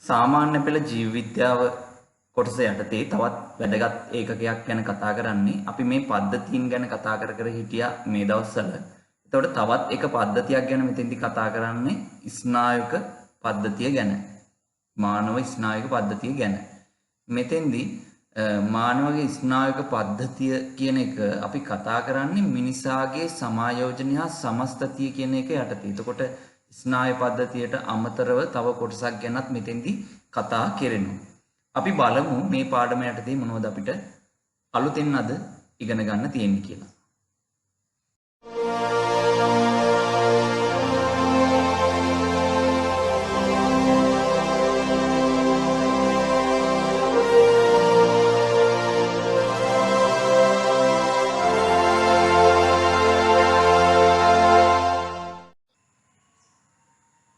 සාමාන්‍ය පෙළ ජීව විද්‍යාව කොටස යටතේ තවත් වැදගත් ඒකකයක් ගැන කතා කරන්නේ අපි මේ පද්ධතීන් ගැන කතා කර හිටියා මේ දවස්වල. එතකොට තවත් එක පද්ධතියක් ගැන මෙතෙන්දි කතා කරන්නේ ස්නායුක පද්ධතිය ගැන. මානව ස්නායුක පද්ධතිය ගැන. මෙතෙන්දි මානවගේ ස්නායුක පද්ධතිය කියන එක අපි කතා කරන්නේ මිනිසාගේ සමායෝජනය හා සමස්තතිය කියන එක යටතේ. එතකොට ස්නායු පද්ධතියට අමතරව තව කොටසක් ගැනත් මෙතෙන්දි කතා කෙරෙනවා. අපි බලමු මේ පාඩම යටතේ මොනවද අපිට අලුතෙන් අද ඉගෙන ගන්න තියෙන්නේ කියලා.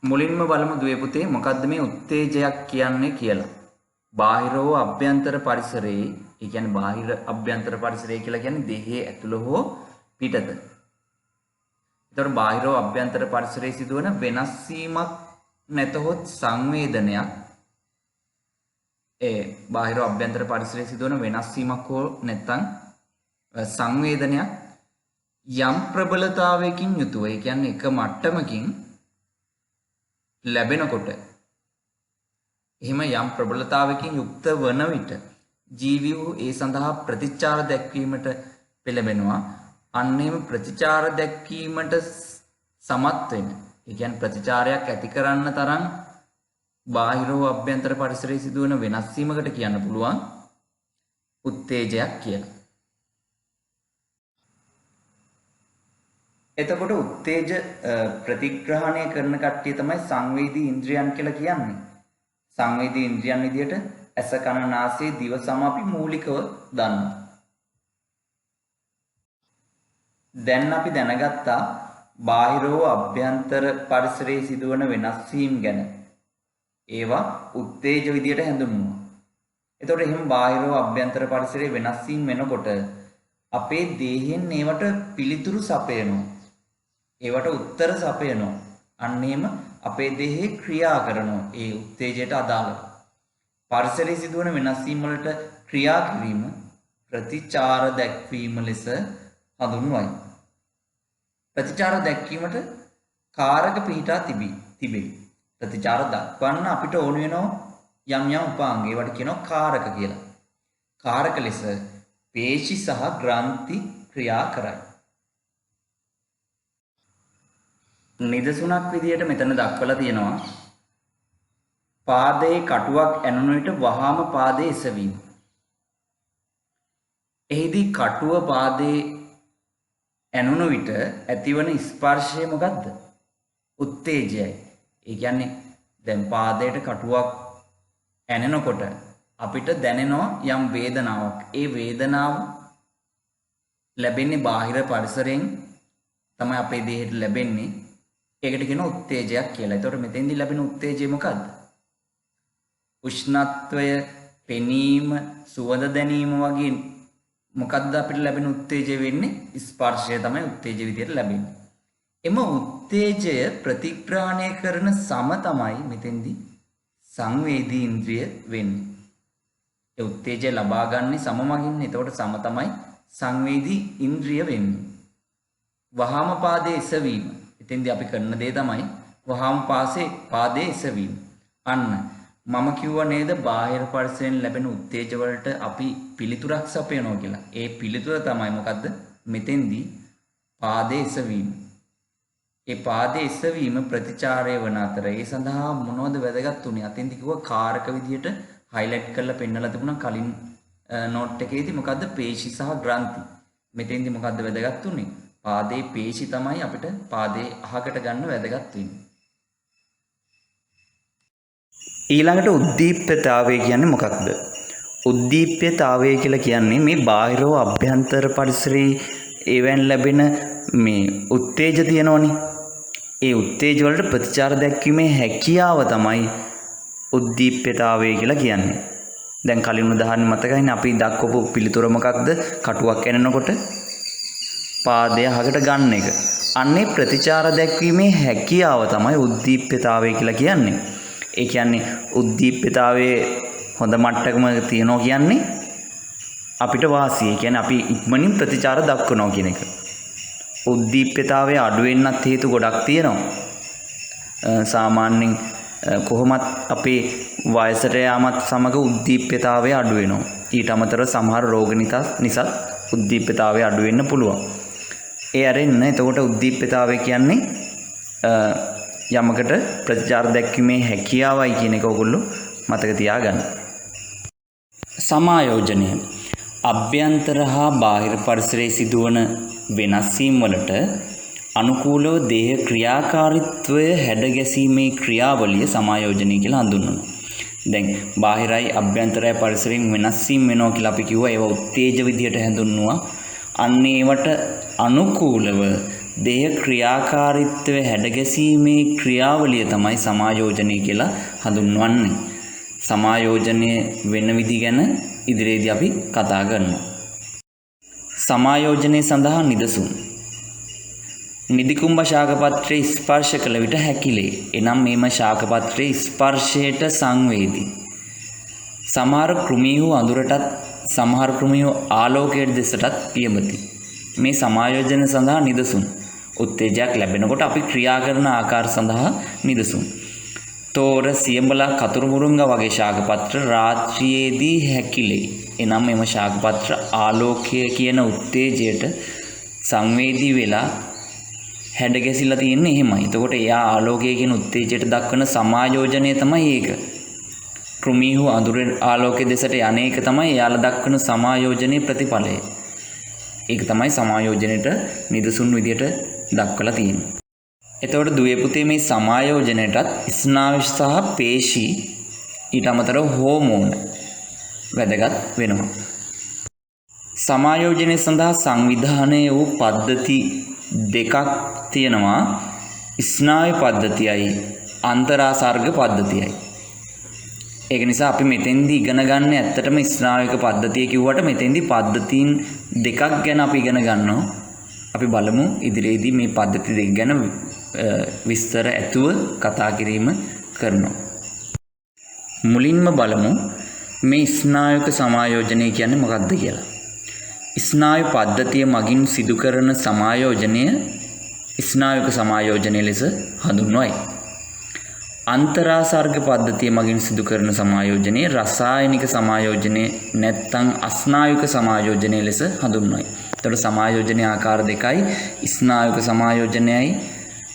මුලින්ම බලමු දුවේ පුතේ මොකද්ද මේ උත්තේජයක් කියන්නේ කියලා. බාහිර හෝ අභ්‍යන්තර පරිසරයේ, ඒ කියන්නේ බාහිර අභ්‍යන්තර පරිසරය කියලා කියන්නේ දෙහි ඇතුළ හෝ පිටත. ඒතකොට බාහිර හෝ අභ්‍යන්තර පරිසරයේ සිදුවන වෙනස් වීමක් නැතහොත් සංවේදනයක්, ඒ බාහිර අභ්‍යන්තර පරිසරයේ සිදුවන වෙනස් වීමක් හෝ නැත්නම් සංවේදනයක් යම් ප්‍රබලතාවයකින් යුතුව, ඒ කියන්නේ එක මට්ටමකින් ලැබෙනකොට, එහෙම යම් ප්‍රබලතාවයකින් යුක්ත වන විට ජීවියෝ ඒ සඳහා ප්‍රතිචාර දැක්වීමට පෙළඹෙනවා. අන්න එහෙම ප්‍රතිචාර දැක්වීමට සමත් වෙන, ඒ කියන්නේ ප්‍රතිචාරයක් ඇති කරන්න තරම් බාහිර හෝ අභ්‍යන්තර පරිසරයේ සිදුවන වෙනස් වීමකට කියන්න පුළුවන් උත්තේජයක් කියලා. එතකොට උත්තේජ ප්‍රතිග්‍රහණය කරන කට්ටිය තමයි සංවේදී ඉන්ද්‍රියන් කියලා කියන්නේ. සංවේදී ඉන්ද්‍රියන් විදියට ඇස කන නාසය දිව සම අපි මූලිකව දන්නවා. දැන් අපි දැනගත්තා බාහිර හෝ අභ්‍යන්තර පරිසරයේ සිදුවන වෙනස් වීම ගැන. ඒවා උත්තේජ විදියට හැඳින්වුවා. එතකොට එහෙනම් බාහිර හෝ අභ්‍යන්තර පරිසරයේ වෙනස් වීම වෙනකොට අපේ දේහෙන් ඒවට පිළිතුරු සපයනවා. ඒවට උත්තර සපයනවා. අන්න එහෙම අපේ දේහේ ක්‍රියා කරනවා ඒ උත්තේජයට අදාළව. පරිසරයේ සිදුවන වෙනස් වීම වලට ක්‍රියා කිරීම ප්‍රතිචාර දැක්වීම ලෙස හඳුන්වයි. ප්‍රතිචාර දැක්වීමට කාරක පිහිටා තිබේ. ප්‍රතිචාර දක්වන්න අපිට ඕන වෙනවා යම් යම් උපාංග. ඒවට කියනවා කාරක කියලා. කාරක ලෙස පේශි සහ ග්‍රන්ථි ක්‍රියා කරයි. නිදසුනක් විදියට මෙතන දක්වලා තියෙනවා පාදයේ කටුවක් ඇනුණු විට වහාම පාදයේ එසවීම. එහිදී කටුව පාදයේ ඇනුණු විට ඇතිවන ස්පර්ශය මොකද්ද? උත්තේජයයි. ඒ කියන්නේ දැන් පාදයට කටුවක් ඇනෙනකොට අපිට දැනෙනවා යම් වේදනාවක්. ඒ වේදනාව ලැබෙන්නේ බාහිර පරිසරයෙන් තමයි අපේ දේහයට ලැබෙන්නේ. ඒකට කියන උත්තේජයක් කියලා. ඒතකොට මෙතෙන්දී ලැබෙන උත්තේජය මොකද්ද? උෂ්ණත්වය, පෙනීම, සුවඳ දැනීම වගේ මොකද්ද අපිට ලැබෙන උත්තේජය වෙන්නේ? ස්පර්ශය තමයි උත්තේජ විදියට ලැබෙන්නේ. එම උත්තේජය ප්‍රතිග්‍රහණය කරන සම තමයි මෙතෙන්දී සංවේදී ඉන්ද්‍රිය වෙන්නේ. ඒ උත්තේජය ලබා ගන්න සම මගින්. එතකොට සම තමයි සංවේදී ඉන්ද්‍රිය වෙන්නේ. වහාම පාදයේ එසවීම. එතෙන්දී අපි කරන දේ තමයි වහාම පාදයේ එසවීම. අන්න මම කිව්වා නේද බාහිර පරිසරයෙන් ලැබෙන උත්තේජ වලට අපි පිළිතුරක් සපයනවා කියලා. ඒ පිළිතුර තමයි මොකද්ද? මෙතෙන්දී පාදයේ එසවීම. ඒ පාදයේ එසවීම ප්‍රතිචාරය වන අතර ඒ සඳහා මොනවද වැදගත් උනේ? අතෙන්දී කිව්වා කාරක විදියට highlight කරලා පෙන්නලා තිබුණා කලින් note එකේදී. මොකද්ද? පේශි සහ ග්‍රන්ථි. මෙතෙන්දී මොකද්ද වැදගත් උනේ? පාදයේ පේශි තමයි අපිට පාදයේ අහකට ගන්න වැදගත් වෙන්නේ. ඊළඟට උද්දීප්‍යතාවය කියන්නේ මොකක්ද? උද්දීප්‍යතාවය කියලා කියන්නේ මේ බාහිර හෝ අභ්‍යන්තර පරිසරයේ ඒවෙන් ලැබෙන මේ උත්තේජ තියෙනවනේ. ඒ උත්තේජ වලට ප්‍රතිචාර දැක්වීමේ හැකියාව තමයි උද්දීප්‍යතාවය කියලා කියන්නේ. දැන් කලින් උදාහරණ මතකයිනේ අපි දක්වපු පිළිතුර මොකක්ද? කටුවක් ඇනෙනකොට පාදය අහකට ගන්න එක. අන්නේ ප්‍රතිචාර දැක්වීමේ හැකියාව තමයි උද්දීප්‍යතාවය කියලා කියන්නේ. ඒ කියන්නේ උද්දීප්‍යතාවයේ හොඳ මට්ටමක තියනවා කියන්නේ අපිට වාසිය. ඒ කියන්නේ අපි ඉක්මනින් ප්‍රතිචාර දක්වනවා කියන එක. උද්දීප්‍යතාවයේ අඩු වෙන්නත් හේතු ගොඩක් තියෙනවා. සාමාන්‍යයෙන් කොහොමත් අපේ වයසට යාමත් සමග උද්දීප්‍යතාවය අඩු වෙනවා. ඊට අමතරව සමහර රෝග නිසා උද්දීප්‍යතාවය අඩු වෙන්න පුළුවන්. ඒ අරින්න එතකොට උද්දීප්‍යතාවය කියන්නේ යමකට ප්‍රතිචාර දැක්වීමේ හැකියාවයි කියන එක ඔයගොල්ලෝ මතක තියාගන්න. සමායෝජනය අභ්‍යන්තර හා බාහිර පරිසරයේ සිදුවන වෙනස් වීම් වලට අනුකූලව දේහ ක්‍රියාකාරීත්වය හැඩගැසීමේ ක්‍රියාවලිය සමායෝජනය කියලා හඳුන්වනවා. දැන් බාහිරයි අභ්‍යන්තරයි පරිසරයෙන් වෙනස් වීම වෙනවා කියලා අපි කිව්වා. ඒවා උත්තේජ විදියට හඳුන්වනවා. අන්න ඒවට අනුකූලව දේහ ක්‍රියාකාරීත්වය හැඩගැසීමේ ක්‍රියාවලිය තමයි සමායෝජනය කියලා හඳුන්වන්නේ. සමායෝජනය වෙන විදි ගැන ඉදිරියේදී අපි කතා කරනවා. සමායෝජනය සඳහා නිදසුන්. නිදිකුම්භ ශාකපත්‍රයේ ස්පර්ශ කළ විට හැකිලේ. එනම් මේම ශාකපත්‍රයේ ස්පර්ශයට සංවේදී. සමහර කෘමීහු අඳුරටත් සමහර කෘමීහු ආලෝකයට දෙසටත් පියමති. මේ සමායෝජන සඳහා නිදසුන්. උත්තේජයක් ලැබෙනකොට අපි ක්‍රියා කරන ආකාර සඳහා නිදසුන්. තෝර සියඹලා කතුරු මුරුංග වගේ ශාකපත්‍ර රාත්‍රියේදී හැකිලේ. එනම් මෙම ශාකපත්‍ර ආලෝකය කියන උත්තේජයට සංවේදී වෙලා හැඩගැසිලා තියෙන්නේ එහෙමයි. එතකොට එයා ආලෝකය කියන උත්තේජයට දක්වන සමායෝජනය තමයි ඒක. කෘමීහු අඳුර ආලෝකයේ දෙසට යන්නේක තමයි එයාලා දක්වන සමායෝජනයේ ප්‍රතිඵලය. ඒක තමයි සමායෝජනයට නිදසුන් විදියට දක්වලා තියෙන්නේ. එතකොට දුවේ පුතේ මේ සමායෝජනයටත් ස්නායු සහ පේශී ඊට අමතරව හෝමෝන වැදගත් වෙනවා. සමායෝජනය සඳහා සංවිධානය වූ පද්ධති දෙකක් තියෙනවා. ස්නායු පද්ධතියයි අන්තරාසර්ග පද්ධතියයි. ඒක නිසා අපි මෙතෙන්දී ඉගෙන ගන්න ඇත්තටම ස්නායුක පද්ධතිය කිව්වට මෙතෙන්දී පද්ධතීන් දෙකක් ගැන අපි ඉගෙන ගන්නවා. අපි බලමු ඉදිරියේදී මේ පද්ධති දෙක ගැන විස්තර ඇතුව කතා කිරීම කරනවා. මුලින්ම බලමු මේ ස්නායුක සමායෝජනය කියන්නේ මොකක්ද කියලා. ස්නායු පද්ධතිය මගින් සිදු කරන සමායෝජනය ස්නායුක සමායෝජනය ලෙස හඳුන්වයි. අන්තරාසර්ග පද්ධතිය මගින් සිදු කරන සමායෝජනය රසායනික සමායෝජනය නැත්නම් අස්නායුක සමායෝජනය ලෙස හඳුන්වයි. එතකොට සමායෝජනයේ ආකාර දෙකයි. ස්නායුක සමායෝජනයයි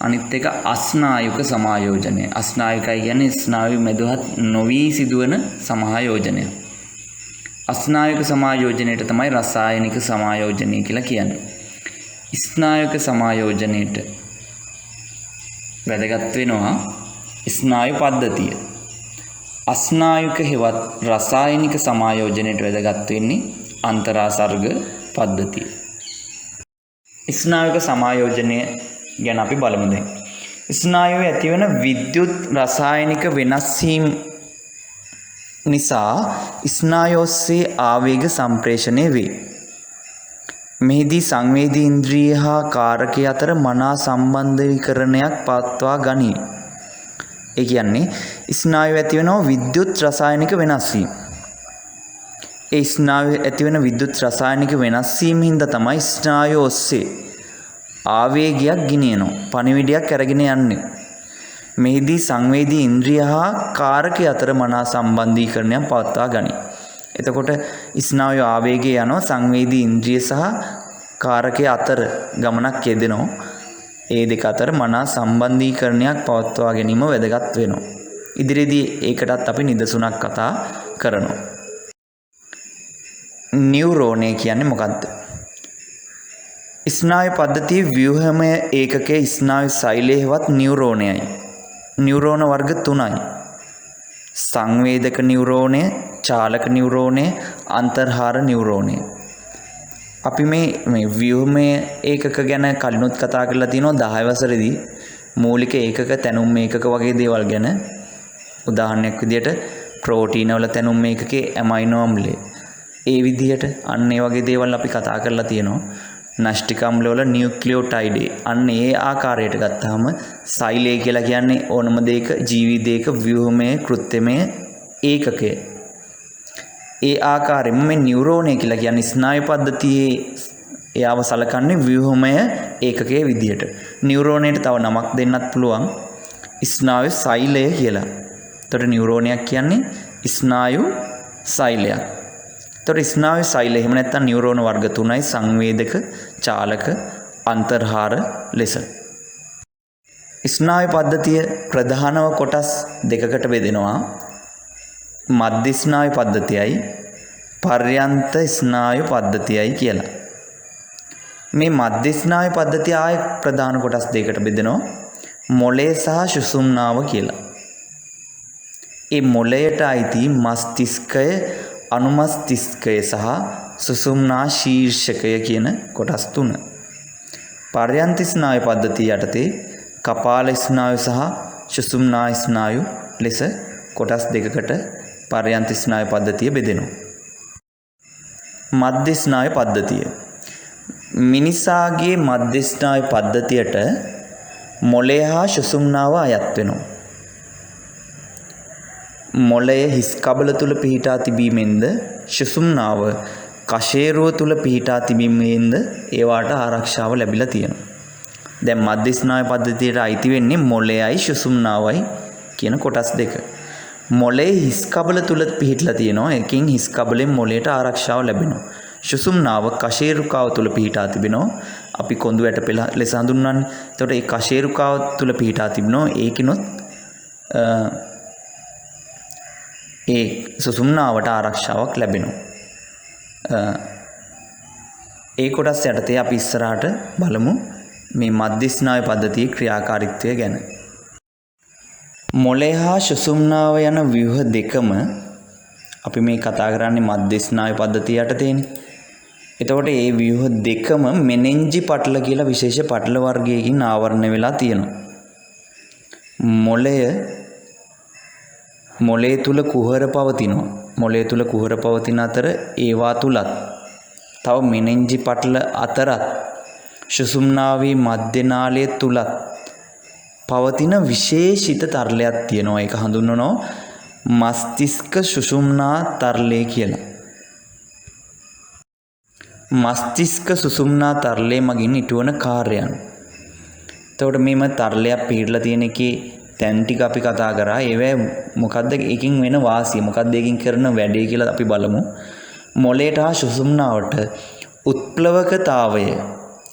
අනිත් එක අස්නායුක සමායෝජනය. අස්නායුකයි කියන්නේ ස්නායු මැදුහත් නොවි සිදුවන සමායෝජනය. අස්නායුක සමායෝජනයට තමයි රසායනික සමායෝජනය කියලා කියන්නේ. ස්නායුක සමායෝජනයට වැදගත් වෙනවා ස්නායු පද්ධතිය. අස්නායුක හෙවත් රසායනික සමායෝජනයට වැදගත් වෙන්නේ අන්තරාසර්ග පද්ධතිය. ස්නායුක සමායෝජනය ගැන අපි බලමු දැන්. ස්නායුවේ ඇතිවන විද්‍යුත් රසායනික වෙනස් වීම නිසා ස්නායු ඔස්සේ ආවේග සම්ප්‍රේෂණය වේ. මෙහිදී සංවේදී ඉන්ද්‍රිය හා කාරකය අතර මනා සම්බන්ධීකරණයක් පවත්වා ගනී. ඒ කියන්නේ ස්නායුවේ ඇතිවන විද්‍යුත් රසායනික වෙනස් වීම. ඒ ස්නායුවේ ඇතිවන විද්‍යුත් රසායනික වෙනස් වීම හින්දා තමයි ස්නායු ඔස්සේ ආවේගයක් ගෙනියනවා. පණිවිඩයක් අරගෙන යන්නේ. මෙහිදී සංවේදී ඉන්ද්‍රිය හා කාරකය අතර මනා සම්බන්ධීකරණයක් පවත්වා ගනී. එතකොට ස්නායු ආවේගය යනවා සංවේදී ඉන්ද්‍රිය සහ කාරකය අතර ගමනක් යෙදෙනවා. ඒ දෙක අතර මනා සම්බන්ධීකරණයක් පවත්වා ගැනීම වැදගත් වෙනවා. ඉදිරියේදී ඒකටත් අපි නිදසුනක් කතා කරනවා. නියුරෝනය කියන්නේ මොකක්ද? ස්නායු පද්ධතියේ ව්‍යුහමය ඒකකයේ ස්නායු සෛලය හෙවත් නියුරෝනයයි. නියුරෝන වර්ග 3යි. සංවේදක නියුරෝනය, චාලක නියුරෝනය, අන්තර්හාර නියුරෝනය. අපි මේ ව්‍යුහමය ඒකක ගැන කලිනුත් කතා කරලා තිනවා 10 වසරේදී. මූලික ඒකක, තැනුම් ඒකක වගේ දේවල් ගැන. උදාහරණයක් විදිහට ප්‍රෝටීන වල තැනුම් ඒකකේ ඇමයිනෝ අම්ලය. ඒ විදිහට අන්න ඒ වගේ දේවල් අපි කතා කරලා තියෙනවා. න්‍යෂ්ටික අම්ලවල නියුක්ලියෝටයිඩ් අන්න ඒ ආකාරයට ගත්තාම සෛලය කියලා කියන්නේ ඕනම දෙයක ජීවිතයක ව්‍යුහමය කෘත්‍යමය ඒකකය. ඒ ආකාරයෙන්ම මේ නියුරෝනය කියලා කියන්නේ ස්නායු පද්ධතියේ එයාව සලකන්නේ ව්‍යුහමය ඒකකයේ විදියට. නියුරෝනයට තව නමක් දෙන්නත් පුළුවන් ස්නායු සෛලය කියලා. එතකොට නියුරෝනයක් කියන්නේ ස්නායු සෛලයක්. එතකොට ස්නායු සෛලය එහෙම නැත්නම් නියුරෝන වර්ග 3යි සංවේදක, චාලක, අන්තර්හාර ලෙස. ස්නායු පද්ධතිය ප්‍රධානව කොටස් දෙකකට බෙදෙනවා. මධ්‍ය ස්නායු පද්ධතියයි පර්යන්ත ස්නායු පද්ධතියයි කියලා. මේ මධ්‍ය ස්නායු පද්ධතිය ආය ප්‍රධාන කොටස් දෙකකට බෙදෙනවා. මොළය සහ සුසුම්නාව කියලා. ඒ මොළයට අයිති මස්තිෂ්කය, අනුමස්තිෂ්කය සහ සුසුම්නා ශීර්ෂකය කියන කොටස් තුන. පර්යන්ත ස්නායු පද්ධතිය යටතේ කපාල ස්නායු සහ සුසුම්නා ස්නායු ලෙස කොටස් දෙකකට පර්යන්ත ස්නායු පද්ධතිය බෙදෙනවා. මධ්‍ය ස්නායු පද්ධතිය. මිනිසාගේ මධ්‍ය ස්නායු පද්ධතියට මොළය හා සුසුම්නාව අයත් වෙනවා. මොළය හිස් කබල තුල පිහිටා තිබීමෙන්ද සුසුම්නාව කශේරුව තුල පිහිටා තිබීමෙන්ද ඒවාට ආරක්ෂාව ලැබිලා තියෙනවා. දැන් මධ්‍ය ස්නායු පද්ධතියට අයිති වෙන්නේ මොළයයි සුසුම්නාවයි කියන කොටස් දෙක. මොළයේ හිස් කබල තුල පිහිටලා තියෙනවා. එකකින් හිස් කබලෙන් මොළයට ආරක්ෂාව ලැබෙනවා. සුසුම්නාව කශේරුකාව තුල පිහිටා තිබෙනවා. අපි කොඳු වැට පෙළ ලෙස හඳුන්වන්නේ. එතකොට මේ කශේරුකාව තුල පිහිටා තිබෙනවා. ඒකිනොත් ඒ සුසුම්නාවට ආරක්ෂාවක් ලැබෙනවා. ඒ කොටස් යටතේ අපි ඉස්සරහට බලමු මේ මධ්‍ය ස්නායු පද්ධතියේ ක්‍රියාකාරීත්වය ගැන. මොළය හා සුසුම්නාව යන ව්‍යුහ දෙකම අපි මේ කතා කරන්නේ මධ්‍ය ස්නායු පද්ධතිය යටතේනේ. එතකොට මේ ව්‍යුහ දෙකම මෙනෙන්ජි පටල කියලා විශේෂ පටල වර්ගයකින් ආවරණය වෙලා තියෙනවා. මොළය තුල කුහර පවතිනවා. මොළය තුල කුහර පවතින අතර ඒවා තුලත් තව මෙනෙන්ජි පටල අතරත් සුසුම්නාවේ මධ්‍ය නාලය තුලත් පවතින විශේෂිත තරලයක් තියෙනවා. ඒක හඳුන්වනවා මස්තිෂ්ක සුසුම්නා තරලය කියලා. මස්තිෂ්ක සුසුම්නා තරලය මගින් ඉටුවන කාර්යයන්. එතකොට මේම තරලයක් පිළිලා තියෙන එකේ තැන් ටික අපි කතා කරා. ඒවැ මොකද්ද ඒකින් වෙන වාසිය? මොකද්ද ඒකින් කරන වැඩේ කියලා අපි බලමු. මොළයට හා සුසුම්නාවට උත්ප්ලවකතාවය,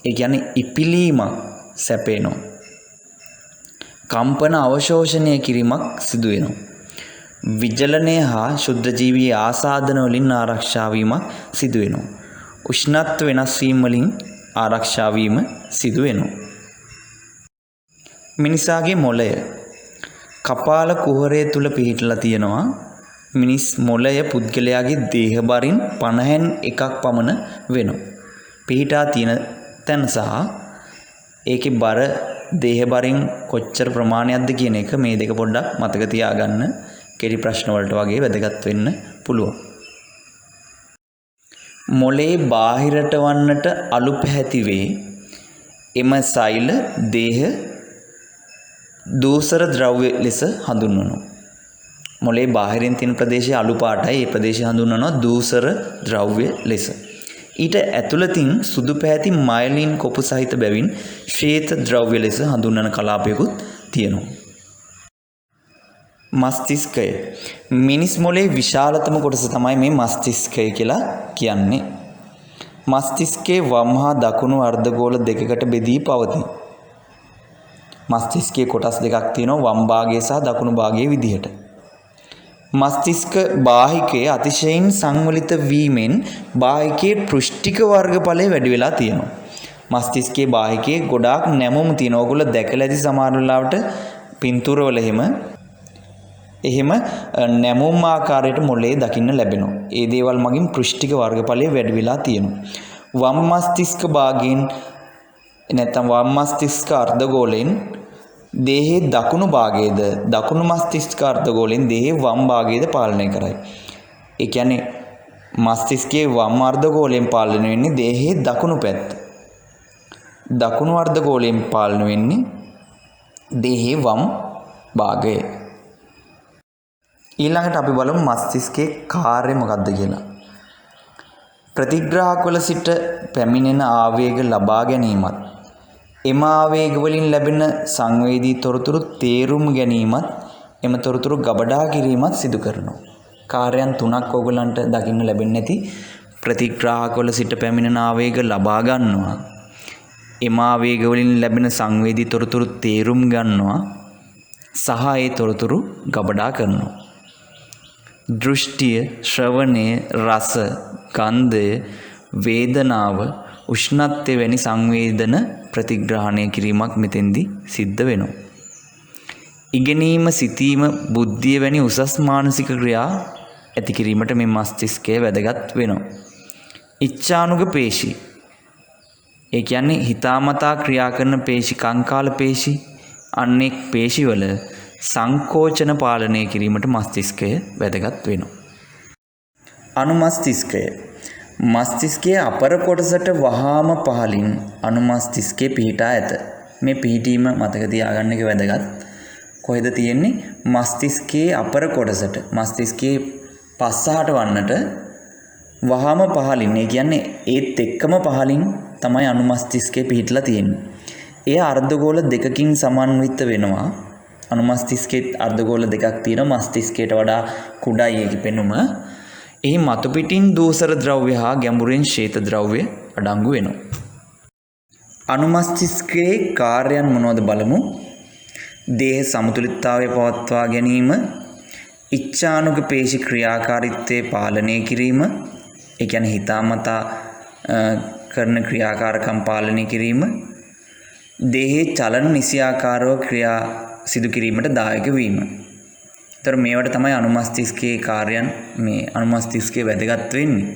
ඒ කියන්නේ ඉපිලීමක් සැපේනවා. කම්පන අවශෝෂණය කිරීමක් සිදු වෙනවා. විජලනය හා ශුද්ධජීවී ආසාදන වලින් ආරක්ෂා වීමක් සිදු වෙනවා. උෂ්ණත්ව වෙනස් වීම වලින් ආරක්ෂා වීම සිදු වෙනවා. මිනිසාගේ මොළය කපාල කුහරය තුල පිහිටලා තියෙනවා. මිනිස් මොළය පුද්ගලයාගේ දේහ බරින් 50න් එකක් පමණ වෙනවා. පිහිටා තියෙන තැන සහ ඒකේ බර දේහ බරින් කොච්චර ප්‍රමාණයක්ද කියන එක මේ දෙක පොඩ්ඩක් මතක තියාගන්න. කෙටි ප්‍රශ්න වලට වගේ වැදගත් වෙන්න පුළුවන්. මොළේ බාහිරට වන්නට අලු පැහැති වේ. එම සෛල දේහ දූසර ද්‍රව්‍ය ලෙස හඳුන්වනවා. මොළේ බාහිරින් තියෙන ප්‍රදේශය අලු පාටයි. ඒ ප්‍රදේශය හඳුන්වනවා දූසර ද්‍රව්‍ය ලෙස. ඊට ඇතුළතින් සුදු පැහැති මයලින් කොපු සහිත බැවින් ශ්වේත ද්‍රව්‍ය ලෙස හඳුන්වන කලාපයකුත් තියෙනවා. මස්තිෂ්කය. මිනිස් මොළේ විශාලතම කොටස තමයි මේ මස්තිෂ්කය කියලා කියන්නේ. මස්තිෂ්කයේ වම් හා දකුණු අර්ධගෝල දෙකකට බෙදී පවතී. මස්තිෂ්කයේ කොටස් දෙකක් තියෙනවා, වම් භාගය සහ දකුණු භාගය විදිහට. මස්තිෂ්ක බාහිකයේ අතිශයින් සංවලිත වීමෙන් බාහිකයේ පෘෂ්ඨික වර්ගඵලය වැඩි වෙලා තියෙනවා. මස්තිෂ්කයේ බාහිකයේ ගොඩාක් නැමුම් තියෙනවා. ඔයගොල්ලෝ දැකලා ඇති සමහර වෙලාවට පින්තූරවල එහෙම නැමුම් ආකාරයට මොළේ දකින්න ලැබෙනවා. ඒ දේවල් මගින් පෘෂ්ඨික වර්ගඵලය වැඩි වෙලා තියෙනවා. වම් මස්තිෂ්ක භාගයෙන් නැත්නම් වම් මස්තිෂ්ක අර්ධගෝලයෙන් දේහේ දකුණු භාගයේද දකුණු මස්තිෂ්ක අර්ධගෝලයෙන් දේහේ වම් භාගයේද පාලනය කරයි. ඒ කියන්නේ මස්තිෂ්කයේ වම් අර්ධගෝලයෙන් පාලනය වෙන්නේ දේහේ දකුණු පැත්ත. දකුණු අර්ධගෝලයෙන් පාලනය වෙන්නේ දේහේ වම් භාගය. ඊළඟට අපි බලමු මස්තිෂ්කයේ කාර්ය මොකක්ද කියලා. ප්‍රතිග්‍රාහකවල සිට පැමිණෙන ආවේග ලබා ගැනීමත් එම ආවේග වලින් ලැබෙන සංවේදී තොරතුරු තේරුම් ගැනීමත් එම තොරතුරු ගබඩා කිරීමත් සිදු කරනවා. කාර්යයන් තුනක් ඕගලන්ට දකින්න ලැබෙන්නේ නැති. ප්‍රතිග්‍රාහකවල සිට පැමිණෙන ආවේග ලබා ගන්නවා. එම ආවේග වලින් ලැබෙන සංවේදී තොරතුරු තේරුම් ගන්නවා සහ ඒ තොරතුරු ගබඩා කරනවා. දෘෂ්ටිය, ශ්‍රවණය, රස, ගන්ධය, වේදනාව, උෂ්ණත්වය වැනි සංවේදන ප්‍රතිග්‍රහණය කිරීමක් මෙතෙන්දී සිද්ධ වෙනවා. ඉගෙනීම, සිතීම, බුද්ධිය වැනි උසස් මානසික ක්‍රියා ඇති කිරීමට මේ මස්තිෂ්කය වැදගත් වෙනවා. ඉච්ඡානුග පේශි, ඒ කියන්නේ හිතාමතා ක්‍රියා කරන පේශි, කංකාල පේශි, අනෙක් පේශිවල සංකෝචන පාලනය කිරීමට මස්තිෂ්කය වැදගත් වෙනවා. අනුමස්තිෂ්කය, මස්තිෂ්කයේ අපර කොටසට වහාම පහළින් අනුමස්තිෂ්කයේ පිහිටා ඇත. මේ පිහිටීම මතක තියාගන්න එක වැදගත්. කොහෙද තියෙන්නේ? මස්තිෂ්කයේ අපර කොටසට, මස්තිෂ්කයේ පස්සහට වන්නට වහාම පහළින්, ඒ කියන්නේ ඒත් එක්කම පහළින් තමයි අනුමස්තිෂ්කයේ පිහිටලා තියෙන්නේ. ඒ අර්ධගෝල දෙකකින් සමන්විත වෙනවා. අනුමස්තිෂ්කයේ අර්ධගෝල දෙකක් තියෙනවා. මස්තිෂ්කයට වඩා කුඩායි ඒකේ පෙනුම. එහි මතු පිටින් දූසර ද්‍රව්‍ය හා ගැඹුරින් ශ්වේත ද්‍රව්‍ය අඩංගු වෙනවා. අනුමස්තිෂ්කයේ කාර්යයන් මොනවද බලමු. දේහ සමතුලිතතාවය පවත්වා ගැනීම, ඉච්ඡානුග පේශි ක්‍රියාකාරීත්වයේ පාලනය කිරීම, ඒ කියන්නේ හිතාමතා කරන ක්‍රියාකාරකම් පාලනය කිරීම, දේහයේ චලන නිසියාකාරව ක්‍රියා සිදු කිරීමට දායක වීම. ඒතර මේවට තමයි අනුමස්තිෂ්කයේ කාර්යයන්, මේ අනුමස්තිෂ්කයේ වැදගත් වෙන්නේ.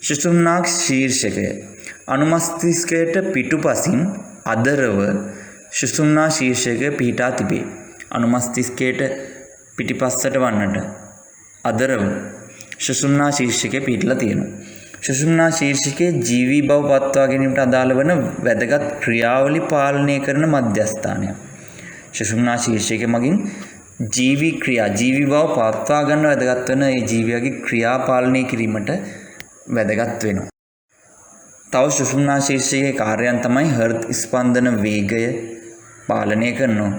සුෂුම්නා ශීර්ෂකය, අනුමස්තිෂ්කයට පිටුපසින් අදරව සුෂුම්නා ශීර්ෂකය පිහිටා තිබේ. අනුමස්තිෂ්කයට පිටිපස්සට වන්නට අදරව සුෂුම්නා ශීර්ෂකය පිහිටලා තියෙනවා. සුෂුම්නා ශීර්ෂකයේ ජීවී බව පවත්වා ගැනීමට අදාළ වන වැදගත් ක්‍රියාවලි පාලනය කරන මධ්‍යස්ථානය. සුෂුම්නා ශීර්ෂකය මගින් ජීවී ක්‍රියා, ජීවී බව පවත්වා ගන්න වැදගත් වෙන ඒ ජීවියාගේ ක්‍රියා පාලනය කිරීමට වැදගත් වෙනවා. තව සුෂුම්නා ශීර්ෂකයේ කාර්යයන් තමයි හෘද ස්පන්දන වේගය පාලනය කරනවා.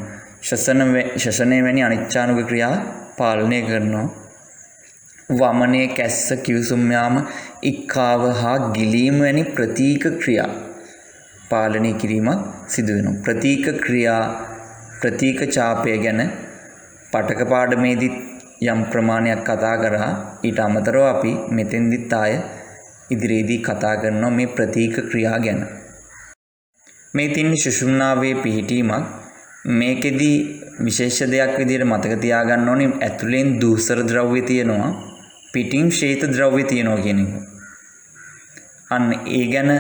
ශ්වසනය වැනි අනිච්ඡානුග ක්‍රියා පාලනය කරනවා. වමනය, කැස්ස, කිවිසුම් යාම, ඉක්කාව හා ගිලීම වැනි ප්‍රතීක ක්‍රියා පාලනය කිරීමක් සිදු වෙනවා. ප්‍රතීක ක්‍රියා, ප්‍රතීක ඡාපය ගැන පටක පාඩමේදී යම් ප්‍රමාණයක් කතා කරා. ඊට අමතරව අපි මෙතෙන්දිත් ආය ඉදිරියේදී කතා කරනවා මේ ප්‍රතීක ක්‍රියා ගැන. මේ තින්නේ සුෂුම්නාවේ පිහිටීමක්. මේකෙදී විශේෂ දෙයක් විදිහට මතක තියාගන්න ඕනේ, ඇතුලෙන් දූසර ද්‍රව්‍ය තියෙනවා, පිටින් ශ්වේත ද්‍රව්‍ය තියෙනවා කියන එක. අන්න ඒ ගැන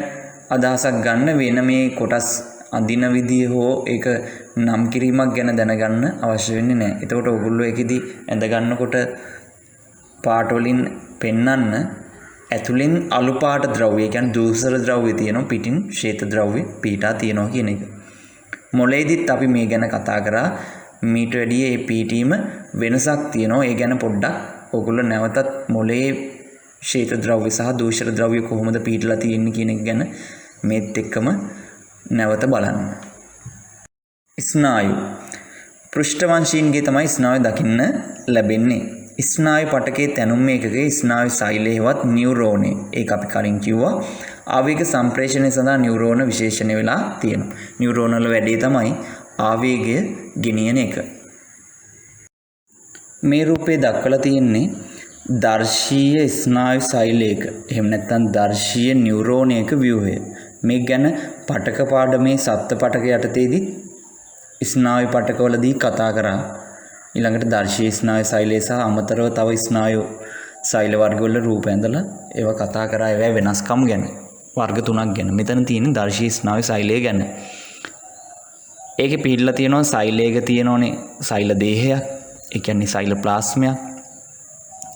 අදහසක් ගන්න වෙන මේ කොටස් අඳින විදිය හෝ ඒක නම් කිරීමක් ගැන දැනගන්න අවශ්‍ය වෙන්නේ නැහැ. එතකොට ඔයගොල්ලෝ ඒකෙදි ඇඳ ගන්නකොට පාට වලින් පෙන්වන්න ඇතුලෙන් අලු පාට ද්‍රව්‍ය, කියන්නේ දූසර ද්‍රව්‍ය තියෙනවා, පිටින් ශ්වේත ද්‍රව්‍ය පිහිටා තියෙනවා කියන එක. මොලේදිත් අපි මේ ගැන කතා කරා. මීට වැඩිය මේ පිහිටීම වෙනසක් තියෙනවා. ඒ ගැන පොඩ්ඩක් ඔයගොල්ලෝ නැවතත් මොලේ ශ්වේත ද්‍රව්‍ය සහ දූෂර ද්‍රව්‍ය කොහොමද පිහිටලා තියෙන්නේ කියන එක ගැන මේත් එක්කම නැවත බලන්න. ස්නායු, පෘෂ්ඨවංශීන්ගේ තමයි ස්නායු දකින්න ලැබෙන්නේ. ස්නායු පටකයේ තැනුම් මේකකේ ස්නායු සෛලයේවත් නියුරෝනේ, ඒක අපි කලින් කිව්වා. ආවේග සම්ප්‍රේෂණය සඳහා නියුරෝන විශේෂණය වෙලා තියෙනවා. නියුරෝන වල වැඩේ තමයි ආවේගය ගෙනියන එක. මේ රූපේ දක්වලා තියෙන්නේ දර්ශීය ස්නායු සෛලයක, එහෙම නැත්නම් දර්ශීය නියුරෝනයක ව්‍යුහය. මේ ගැන පටක පාඩමේ සත්ත්ව පටක යටතේදී ස්නායු පටකවලදී කතා කරා. ඊළඟට දර්ශීය ස්නායු සෛලය සහ අමතරව තව ස්නායු සෛල වර්ගවල රූප ඇඳලා ඒවා කතා කරා. ඒවා වෙනස්කම් ගැන, වර්ග තුනක් ගැන. මෙතන තියෙන්නේ දර්ශීය ස්නායු සෛලය ගැන. ඒකේ පිළිලා තියෙනවා සෛලයක තියෙනෝනේ සෛල දේහයක්, ඒ කියන්නේ සෛල ප්ලාස්මයක්.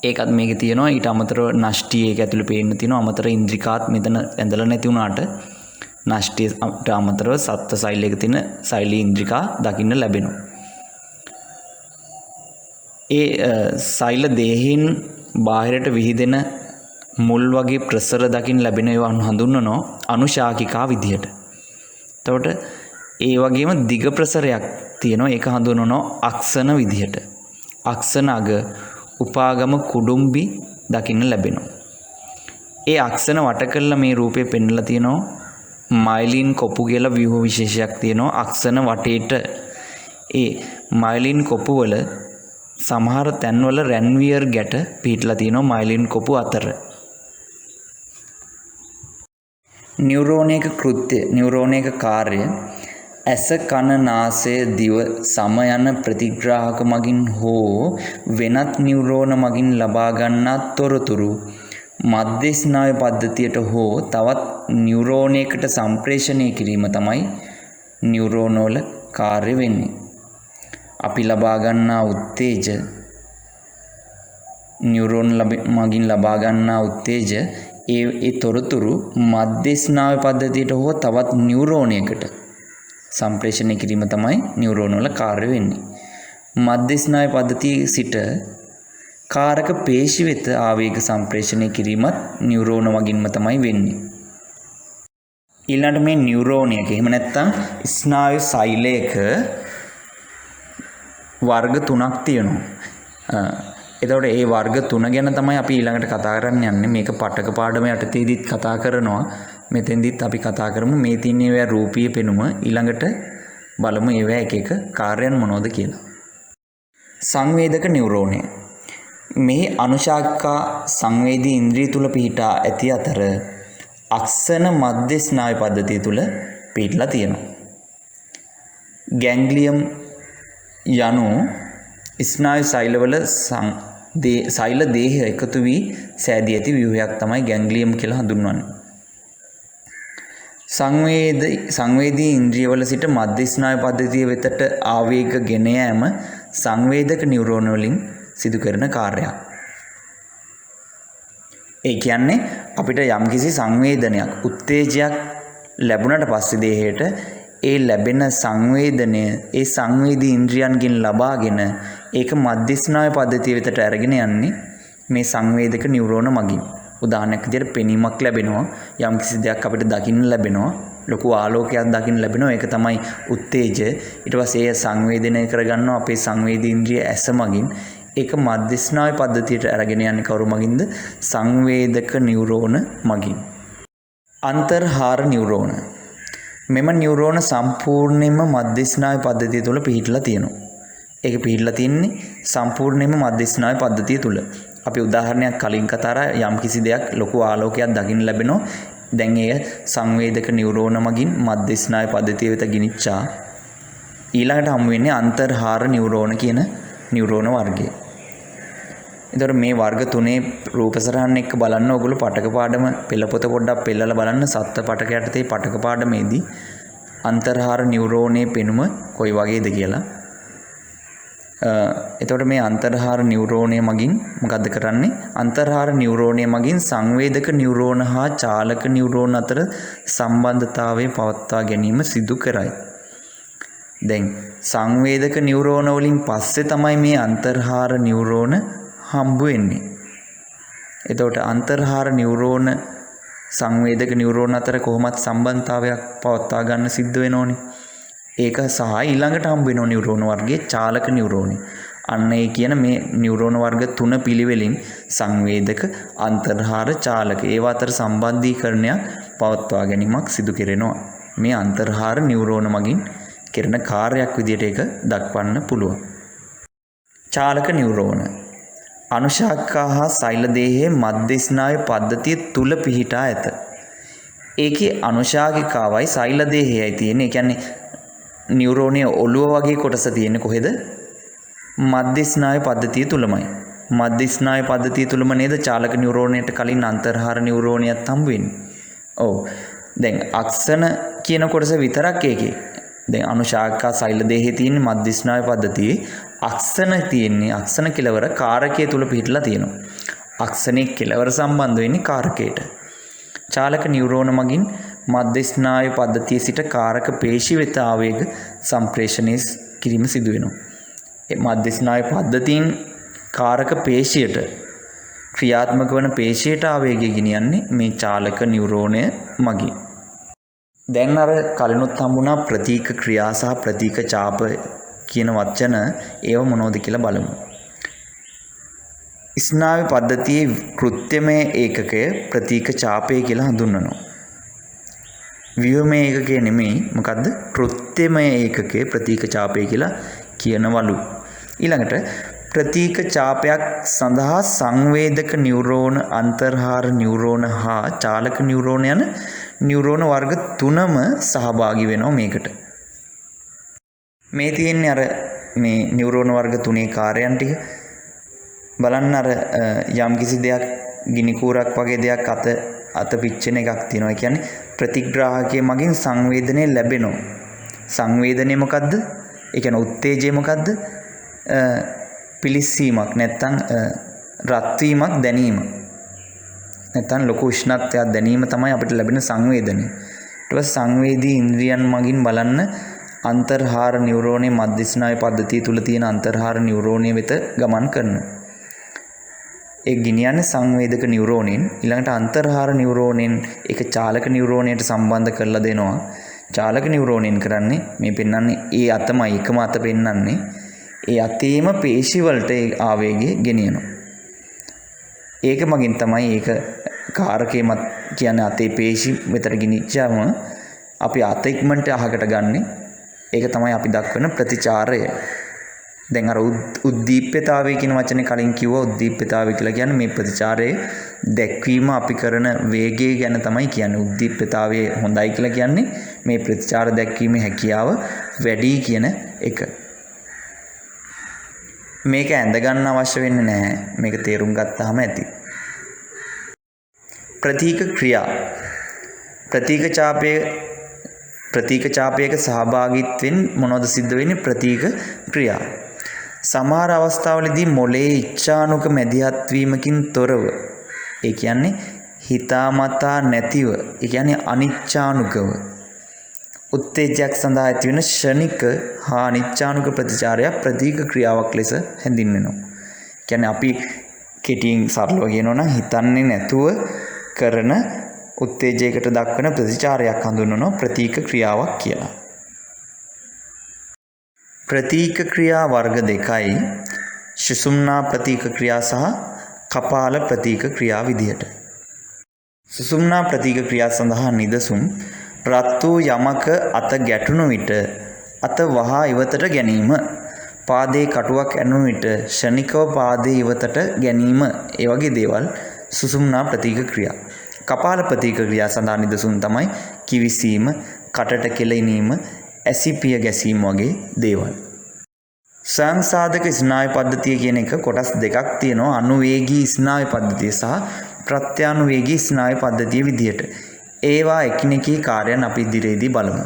ඒකත් මේකේ තියෙනවා. ඊට අමතරව නෂ්ටි ඒක ඇතුළේ පේන්න තියෙනවා. අමතර ඉන්ද්‍රිකාත් මෙතන ඇඳලා නැති වුණාට නෂ්ටියට අමතරව සත්ත්ව සෛලයක තියෙන සෛලී ඉන්ද්‍රිකා දකින්න ලැබෙනවා. ඒ සෛල දේහින් බාහිරට විහිදෙන මුල් වගේ ප්‍රසර දකින්න ලැබෙන ඒවා හඳුන්වනවා අනුශාකිකා විදිහට. එතකොට ඒ වගේම දිග ප්‍රසරයක් තියෙනවා. ඒක හඳුන්වනවා අක්ෂණ විදිහට. අක්ෂණ අග උපාගම කුඩුම්බි දකින්න ලැබෙනවා. ඒ අක්ෂණ වට කළා මේ රූපේ පෙන්වලා තියෙනවා. මයිලින් කොපු කියලා ව්‍යුහ විශේෂයක් තියෙනවා අක්ෂණ වටේට. ඒ මයිලින් කොපු වල සමහර තැන්වල රැන්වියර් ගැට පිටලා තියෙනවා මයිලින් කොපු අතර. නියුරෝනයක කෘත්‍ය නියුරෝනයක කාර්ය ඇස කන නාසය දිව සම යන ප්‍රතිග්‍රාහක මගින් හෝ වෙනත් නියුරෝන මගින් ලබා ගන්නා තොරතුරු මධ්‍ය ස්නායු පද්ධතියට හෝ තවත් නියුරෝනයකට සම්ප්‍රේෂණය කිරීම තමයි නියුරෝනවල කාර්ය වෙන්නේ. අපි ලබා ගන්නා උත්තේජ නියුරෝන මගින් ලබා ගන්නා උත්තේජ ඒ තොරතුරු මධ්‍ය ස්නායු පද්ධතියට හෝ තවත් නියුරෝනයකට සම්ප්‍රේෂණය කිරීම තමයි නියුරෝන වල කාර්ය වෙන්නේ. මධ්‍ය ස්නායු පද්ධතියේ සිට කාරක පේශි වෙත ආවේග සම්ප්‍රේෂණය කිරීමත් නියුරෝන වගින්ම තමයි වෙන්නේ. ඊළඟට මේ නියුරෝනයක එහෙම නැත්නම් ස්නායු සෛලයක වර්ග 3ක් තියෙනවා. එතකොට ඒ වර්ග 3 ගැන තමයි අපි ඊළඟට කතා කරන්න යන්නේ. මේක පටක පාඩම යටතේදීත් කතා කරනවා. මෙතෙන්දිත් අපි කතා කරමු මේ තියෙන ඒවා රූපීය පෙනුම. ඊළඟට බලමු ඒවා එක එක කාර්යයන් මොනවද කියලා. සංවේදක නියුරෝනය. මේ අනුශාකා සංවේදී ඉන්ද්‍රිය තුල පිහිටා ඇති අතර අක්ෂණ මධ්‍ය ස්නායු පද්ධතිය තුල පිහිටලා තියෙනවා. ගැන්ග්ලියම් යනු ස්නායු සෛලවල සෛල දේහ එකතු වී සෑදී ඇති ව්‍යුහයක් තමයි ගැන්ග්ලියම් කියලා හඳුන්වන්නේ. සංවේදී ඉන්ද්‍රියවල සිට මධ්‍ය ස්නායු පද්ධතිය වෙතට ආවේග ගෙන යාම සංවේදක නියුරෝන වලින් සිදු කරන කාර්යයක්. ඒ කියන්නේ අපිට යම්කිසි සංවේදනයක් උත්තේජයක් ලැබුණට පස්සේ දේහයට ඒ ලැබෙන සංවේදනය ඒ සංවේදී ඉන්ද්‍රියන්ගෙන් ලබාගෙන ඒක මධ්‍ය ස්නායු පද්ධතිය වෙතට අරගෙන යන්නේ මේ සංවේදක නියුරෝන මගින්. උදාහරණයක් විදිහට පෙනීමක් ලැබෙනවා. යම්කිසි දෙයක් අපිට දකින්න ලැබෙනවා. ලොකු ආලෝකයක් දකින්න ලැබෙනවා. ඒක තමයි උත්තේජය. ඊට පස්සේ ඒ සංවේදනය කරගන්නවා අපේ සංවේදී ඉන්ද්‍රිය ඇස මගින්. ඒක මධ්‍ය ස්නායු පද්ධතියට අරගෙන යන්නේ කවුරු මගින්ද? සංවේදක නියුරෝන මගින්. අන්තර්හාර නියුරෝන. මෙම නියුරෝන සම්පූර්ණයෙන්ම මධ්‍ය ස්නායු පද්ධතිය තුළ පිහිටලා තියෙනවා. ඒක පිහිටලා තින්නේ සම්පූර්ණයෙන්ම මධ්‍ය ස්නායු පද්ධතිය තුළ. අපි උදාහරණයක් කලින් කතා කරා යම්කිසි දෙයක් ලොකු ආලෝකයක් දකින්න ලැබෙනවා. දැන් එය සංවේදක නියුරෝන මගින් මධ්‍ය ස්නායු පද්ධතිය වෙත ගෙනිච්චා. ඊළඟට හමු වෙන්නේ අන්තර්හාර නියුරෝන කියන නියුරෝන වර්ගය. එතකොට මේ වර්ග තුනේ රූප සටහන් එක්ක බලන්න ඕගොල්ලෝ පටක පාඩම පෙළපොත පොඩ්ඩක් පෙළලා බලන්න සත්ත්ව පටක යටතේ පටක පාඩමේදී අන්තර්හාර නියුරෝනයේ පෙනුම කොයි වගේද කියලා. එතකොට මේ අන්තර්හාර නියුරෝනය මගින් මොකද්ද කරන්නේ? අන්තර්හාර නියුරෝනය මගින් සංවේදක නියුරෝන හා චාලක නියුරෝන අතර සම්බන්ධතාවය පවත්වා ගැනීම සිදු කරයි. දැන් සංවේදක නියුරෝන වලින් පස්සේ තමයි මේ අන්තර්හාර නියුරෝන හම්බ වෙන්නේ. එතකොට අන්තර්හාර නියුරෝන සංවේදක නියුරෝන අතර කොහොමත් සම්බන්ධතාවයක් පවත්වා ගන්න සිද්ධ වෙනෝනේ. ඒක සහ ඊළඟට හම්බ වෙන නියුරෝන වර්ගයේ චාලක නියුරෝනි. අන්න ඒ කියන මේ නියුරෝන වර්ග තුන පිළිවෙලින් සංවේදක අන්තර්හාර චාලක ඒවා අතර සම්බන්ධීකරණයක් පවත්වා ගැනීමක් සිදු කෙරෙනවා. මේ අන්තර්හාර නියුරෝන මගින් කෙරෙන කාර්යයක් විදිහට ඒක දක්වන්න පුළුවන්. චාලක නියුරෝන අනුශාකා හා සෛල දේහයේ මධ්‍ය ස්නායු පද්ධතිය තුල පිහිටා ඇත. ඒකේ අනුශාකිකාවයි සෛල දේහයයි තියෙන්නේ. ඒ කියන්නේ නියුරෝනයේ ඔළුව වගේ කොටස තියෙන්නේ කොහෙද? මධ්‍ය ස්නායු පද්ධතිය තුලමයි. මධ්‍ය ස්නායු පද්ධතිය තුලම නේද චාලක නියුරෝනයට කලින් අන්තර්හාර නියුරෝනියත් හම්බ වෙන්නේ. ඔව්. දැන් අක්ෂණ කියන කොටස විතරක් ඒකේ. දැන් අනුශාකා සෛල දේහයේ තියෙන මධ්‍ය ස්නායු පද්ධතියේ අක්ෂණ තියෙන්නේ අක්ෂණ කෙලවර කාරකයේ තුල පිහිටලා තියෙනවා. අක්ෂණේ කෙලවර සම්බන්ධ වෙන්නේ කාරකයට. චාලක නියුරෝන මගින් මධ්‍ය ස්නායු පද්ධතියේ සිට කාරක පේශි වෙත ආවේග සම්ප්‍රේෂණය කිරීම සිදු වෙනවා. ඒ මධ්‍ය ස්නායු පද්ධතියෙන් කාරක පේශියට ක්‍රියාත්මක වන පේශියට ආවේගය ගෙනියන්නේ මේ චාලක නියුරෝනය මගින්. දැන් අර කලිනුත් හම්බුණා ප්‍රතීක ක්‍රියා සහ ප්‍රතීක ඡාප කියන වචන ඒව මොනවද කියලා බලමු. ස්නායු පද්ධතියේ කෘත්‍යමය ඒකකය ප්‍රතීක ඡාපය කියලා හඳුන්වනවා. ව්‍යුහමය ඒකකය නෙමෙයි මොකද්ද? කෘත්‍යමය ඒකකය ප්‍රතීක ඡාපය කියලා කියනවලු. ඊළඟට ප්‍රතීක ඡාපයක් සඳහා සංවේදක නියුරෝන, අන්තර්හාර නියුරෝන හා චාලක නියුරෝන යන නියුරෝන වර්ග තුනම සහභාගී වෙනවා මේකට. මේ තියෙන්නේ අර මේ නියුරෝන වර්ග තුනේ කාර්යයන් ටික. බලන්න අර යම් කිසි දෙයක් ගිනි කූරක් වගේ දෙයක් අත පිච්චෙන එකක් තියෙනවා. ඒ කියන්නේ ප්‍රතිග්‍රාහකයේ මගින් සංවේදනය ලැබෙනවා. සංවේදනය මොකද්ද? ඒ කියන්නේ උත්තේජය මොකද්ද? පිලිස්සීමක් නැත්තම් රත් වීමක් දැනීම. නැත්තම් ලොකු උෂ්ණත්වයක් දැනීම තමයි අපිට ලැබෙන සංවේදනය. ඊට පස්සේ සංවේදී ඉන්ද්‍රියන් මගින් බලන්න අන්තර්හාර නියුරෝනයේ මධ්‍ය ස්නායු පද්ධතිය තුල තියෙන අන්තර්හාර නියුරෝනය වෙත ගමන් කරනවා. ඒ ගෙනියන්නේ සංවේදක නියුරෝනෙන්. ඊළඟට අන්තර්හාර නියුරෝනෙන් ඒක චාලක නියුරෝනයට සම්බන්ධ කරලා දෙනවා. චාලක නියුරෝනෙන් කරන්නේ මේ පෙන්වන්නේ ඒ අතමයි එකම අත පෙන්වන්නේ. ඒ අතේම පේශි වලට ඒ ආවේගය ගෙනියනවා. ඒක මගින් තමයි ඒක කාරකේ මත කියන්නේ අතේ පේශි මෙතන ගෙනිච්චාම අපි අත ඉක්මනට අහකට ගන්නෙ. ඒක තමයි අපි දක්වන ප්‍රතිචාරය. දැන් අර උද්දීප්‍යතාවය කියන වචනේ කලින් කිව්වා. උද්දීප්‍යතාවය කියලා කියන්නේ මේ ප්‍රතිචාරයේ දැක්වීම අපි කරන වේගය ගැන තමයි කියන්නේ. උද්දීප්‍යතාවය හොඳයි කියලා කියන්නේ මේ ප්‍රතිචාර දැක්වීමේ හැකියාව වැඩි කියන එක. මේක ඇඳ ගන්න අවශ්‍ය වෙන්නේ නැහැ. මේක තේරුම් ගත්තාම ඇති. ප්‍රතීක ක්‍රියා ප්‍රතීක ඡාපයක සහභාගීත්වෙන් මොනවද සිද්ධ වෙන්නේ? ප්‍රතීක ක්‍රියා. සමහර අවස්ථාවලදී මොළයේ ඉච්ඡානුක මැදිහත් වීමකින් තොරව, ඒ කියන්නේ හිතාමතා නැතිව, ඒ කියන්නේ අනිච්ඡානුකව උත්තේජයක් සඳහා ඇති වෙන ෂණික හා අනිච්ඡානුක ප්‍රතිචාරයක් ප්‍රතීක ක්‍රියාවක් ලෙස හැඳින්වෙනවා. කියන්නේ අපි කෙටියෙන් සරලව කියනවා නම් හිතන්නේ නැතුව කරන උත්තේජයකට දක්වන ප්‍රතිචාරයක් හඳුන්වනවා ප්‍රතීක ක්‍රියාවක් කියලා. ප්‍රතීක ක්‍රියා වර්ග දෙකයි සුසුම්නා ප්‍රතීක ක්‍රියා සහ කපාල ප්‍රතීක ක්‍රියා විදිහට. සුසුම්නා ප්‍රතීක ක්‍රියා සඳහා නිදසුන් රත් වූ යමක අත ගැටුණු විට අත වහා ඉවතට ගැනීම, පාදයේ කටුවක් ඇනුණු විට ෂණිකව පාදයේ ඉවතට ගැනීම, ඒ වගේ දේවල් සුසුම්නා ප්‍රතීක ක්‍රියා. කපාල ප්‍රතීක ක්‍රියා සඳහා නිදසුන් තමයි කිවිසීම, කටට කෙලිනීම, ඇසිපිය ගැසීම වගේ දේවල්. සංසාධක ස්නායු පද්ධතිය කියන එක කොටස් දෙකක් තියෙනවා. අනුවේගී ස්නායු පද්ධතිය සහ ප්‍රත්‍යානුවේගී ස්නායු පද්ධතිය විදිහට. ඒවා එකිනෙකී කාර්යයන් අපි ඉදිරියේදී බලමු.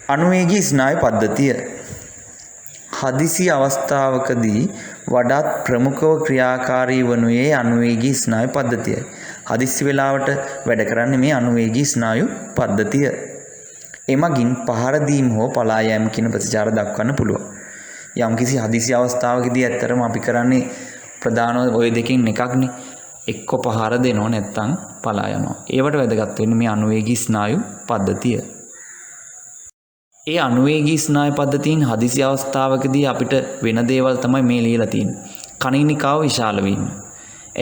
අනුවේගී ස්නායු පද්ධතිය හදිසි අවස්ථාවකදී වඩාත් ප්‍රමුඛව ක්‍රියාකාරී වනුයේ අනුවේගී ස්නායු පද්ධතියයි. හදිසි වෙලාවට වැඩ කරන්නේ මේ අනුවේගී ස්නායු පද්ධතිය. එමගින් පහර දීම හෝ පලා යෑම කියන ප්‍රතිචාර දක්වන්න පුළුවන්. යම්කිසි හදිසි අවස්ථාවකදී ඇත්තටම අපි කරන්නේ ප්‍රධානව ওই දෙකෙන් එකක්නේ. එක්ක පහර දෙනව නැත්නම් පලා යනවා. ඒවට වැදගත් වෙන්නේ මේ අනුවේගී ස්නායු පද්ධතිය. ඒ අනුවේගී ස්නායු පද්ධතියෙන් හදිසි අවස්ථාවකදී අපිට වෙන දේවල් තමයි මේ ලියලා තියෙන්නේ. කණිනිකාව විශාල වීම.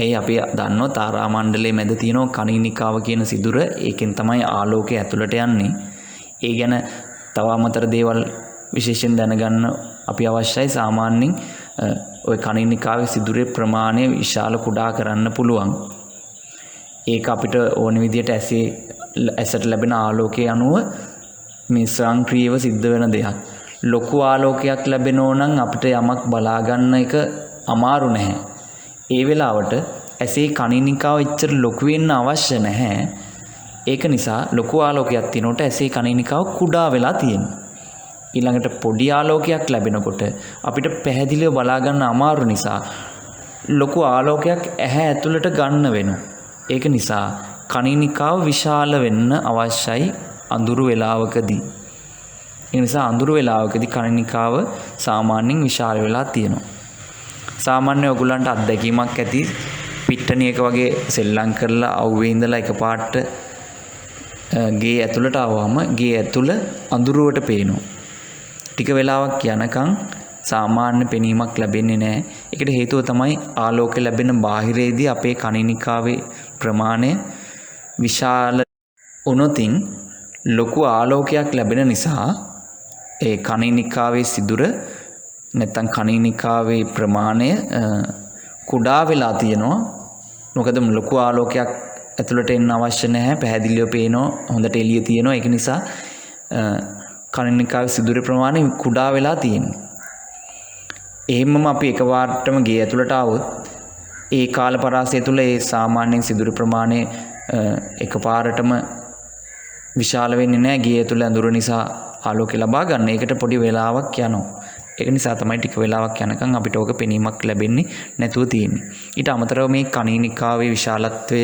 එයි අපි දන්නවා තාරා මණ්ඩලයේ මැද තියෙන කණිනිකාව කියන සිදුර. ඒකෙන් තමයි ආලෝකය ඇතුළට යන්නේ. ඒ ගැන තව අමතර දේවල් විශේෂයෙන් දැනගන්න අපි අවශ්‍යයි. සාමාන්‍යයෙන් ওই කණිනිකාවේ සිදුරේ ප්‍රමාණය විශාල කුඩා කරන්න පුළුවන්. ඒක අපිට ඕන විදිහට ඇසට ලැබෙන ආලෝකයේ අනුව මේ ස්වයංක්‍රීයව සිද්ධ වෙන දෙයක්. ලොකු ආලෝකයක් ලැබෙනෝ නම් අපිට යමක් බලා ගන්න එක අමාරු නැහැ. ඒ වෙලාවට ඇසේ කණිනිකාව එච්චර ලොකු වෙන්න අවශ්‍ය නැහැ. ඒක නිසා ලොකු ආලෝකයක් තියෙනකොට ඇසේ කණිනිකාව කුඩා වෙලා තියෙනවා. ඊළඟට පොඩි ආලෝකයක් ලැබෙනකොට අපිට පැහැදිලිව බලා ගන්න අමාරු නිසා ලොකු ආලෝකයක් ඇහැ ඇතුළට ගන්න වෙනවා. ඒක නිසා කණිනිකාව විශාල වෙන්න අවශ්‍යයි අඳුරු වේලාවකදී. ඒ නිසා අඳුරු වේලාවකදී කණිනිකාව සාමාන්‍යයෙන් විශාල වෙලා තියෙනවා. සාමාන්‍ය ඔයගොල්ලන්ට අත්දැකීමක් ඇති පිට්ටනියක වගේ සෙල්ලම් කරලා අවුවේ ඉඳලා එකපාරට ගේ ඇතුළට ආවම ගේ ඇතුළ අඳුරුවට පේනවා. ටික වෙලාවක් යනකම් සාමාන්‍ය පෙනීමක් ලැබෙන්නේ නැහැ. ඒකට හේතුව තමයි ආලෝකය ලැබෙන බාහිරයේදී අපේ කණිනිකාවේ ප්‍රමාණය විශාල වුණොතින් ලොකු ආලෝකයක් ලැබෙන නිසා ඒ කණිනිකාවේ සිදුර නැත්තම් කණිනිකාවේ ප්‍රමාණය කුඩා වෙලා තියෙනවා. මොකද ලොකු ආලෝකයක් ඇතුළට එන්න අවශ්‍ය නැහැ. පැහැදිලිව පේනවා. හොඳට එළිය තියෙනවා. ඒක නිසා කණිනිකාවේ සිදුරේ ප්‍රමාණය කුඩා වෙලා තියෙනවා. එහෙමම අපි එකපාරටම ගේ ඇතුළට ආවොත් ඒ කාල පරාසය තුළ ඒ සාමාන්‍යයෙන් සිදුරු ප්‍රමාණය එකපාරටම විශාල වෙන්නේ නැහැ. ගේ ඇතුළ අඳුර නිසා ආලෝකය ලබා ගන්න. ඒකට පොඩි වෙලාවක් යනවා. ඒක නිසා තමයි ටික වෙලාවක් යනකම් අපිට ඕක පෙනීමක් ලැබෙන්නේ නැතුව තියෙන්නේ. ඊට අමතරව මේ කණිනිකාවේ විශාලත්වය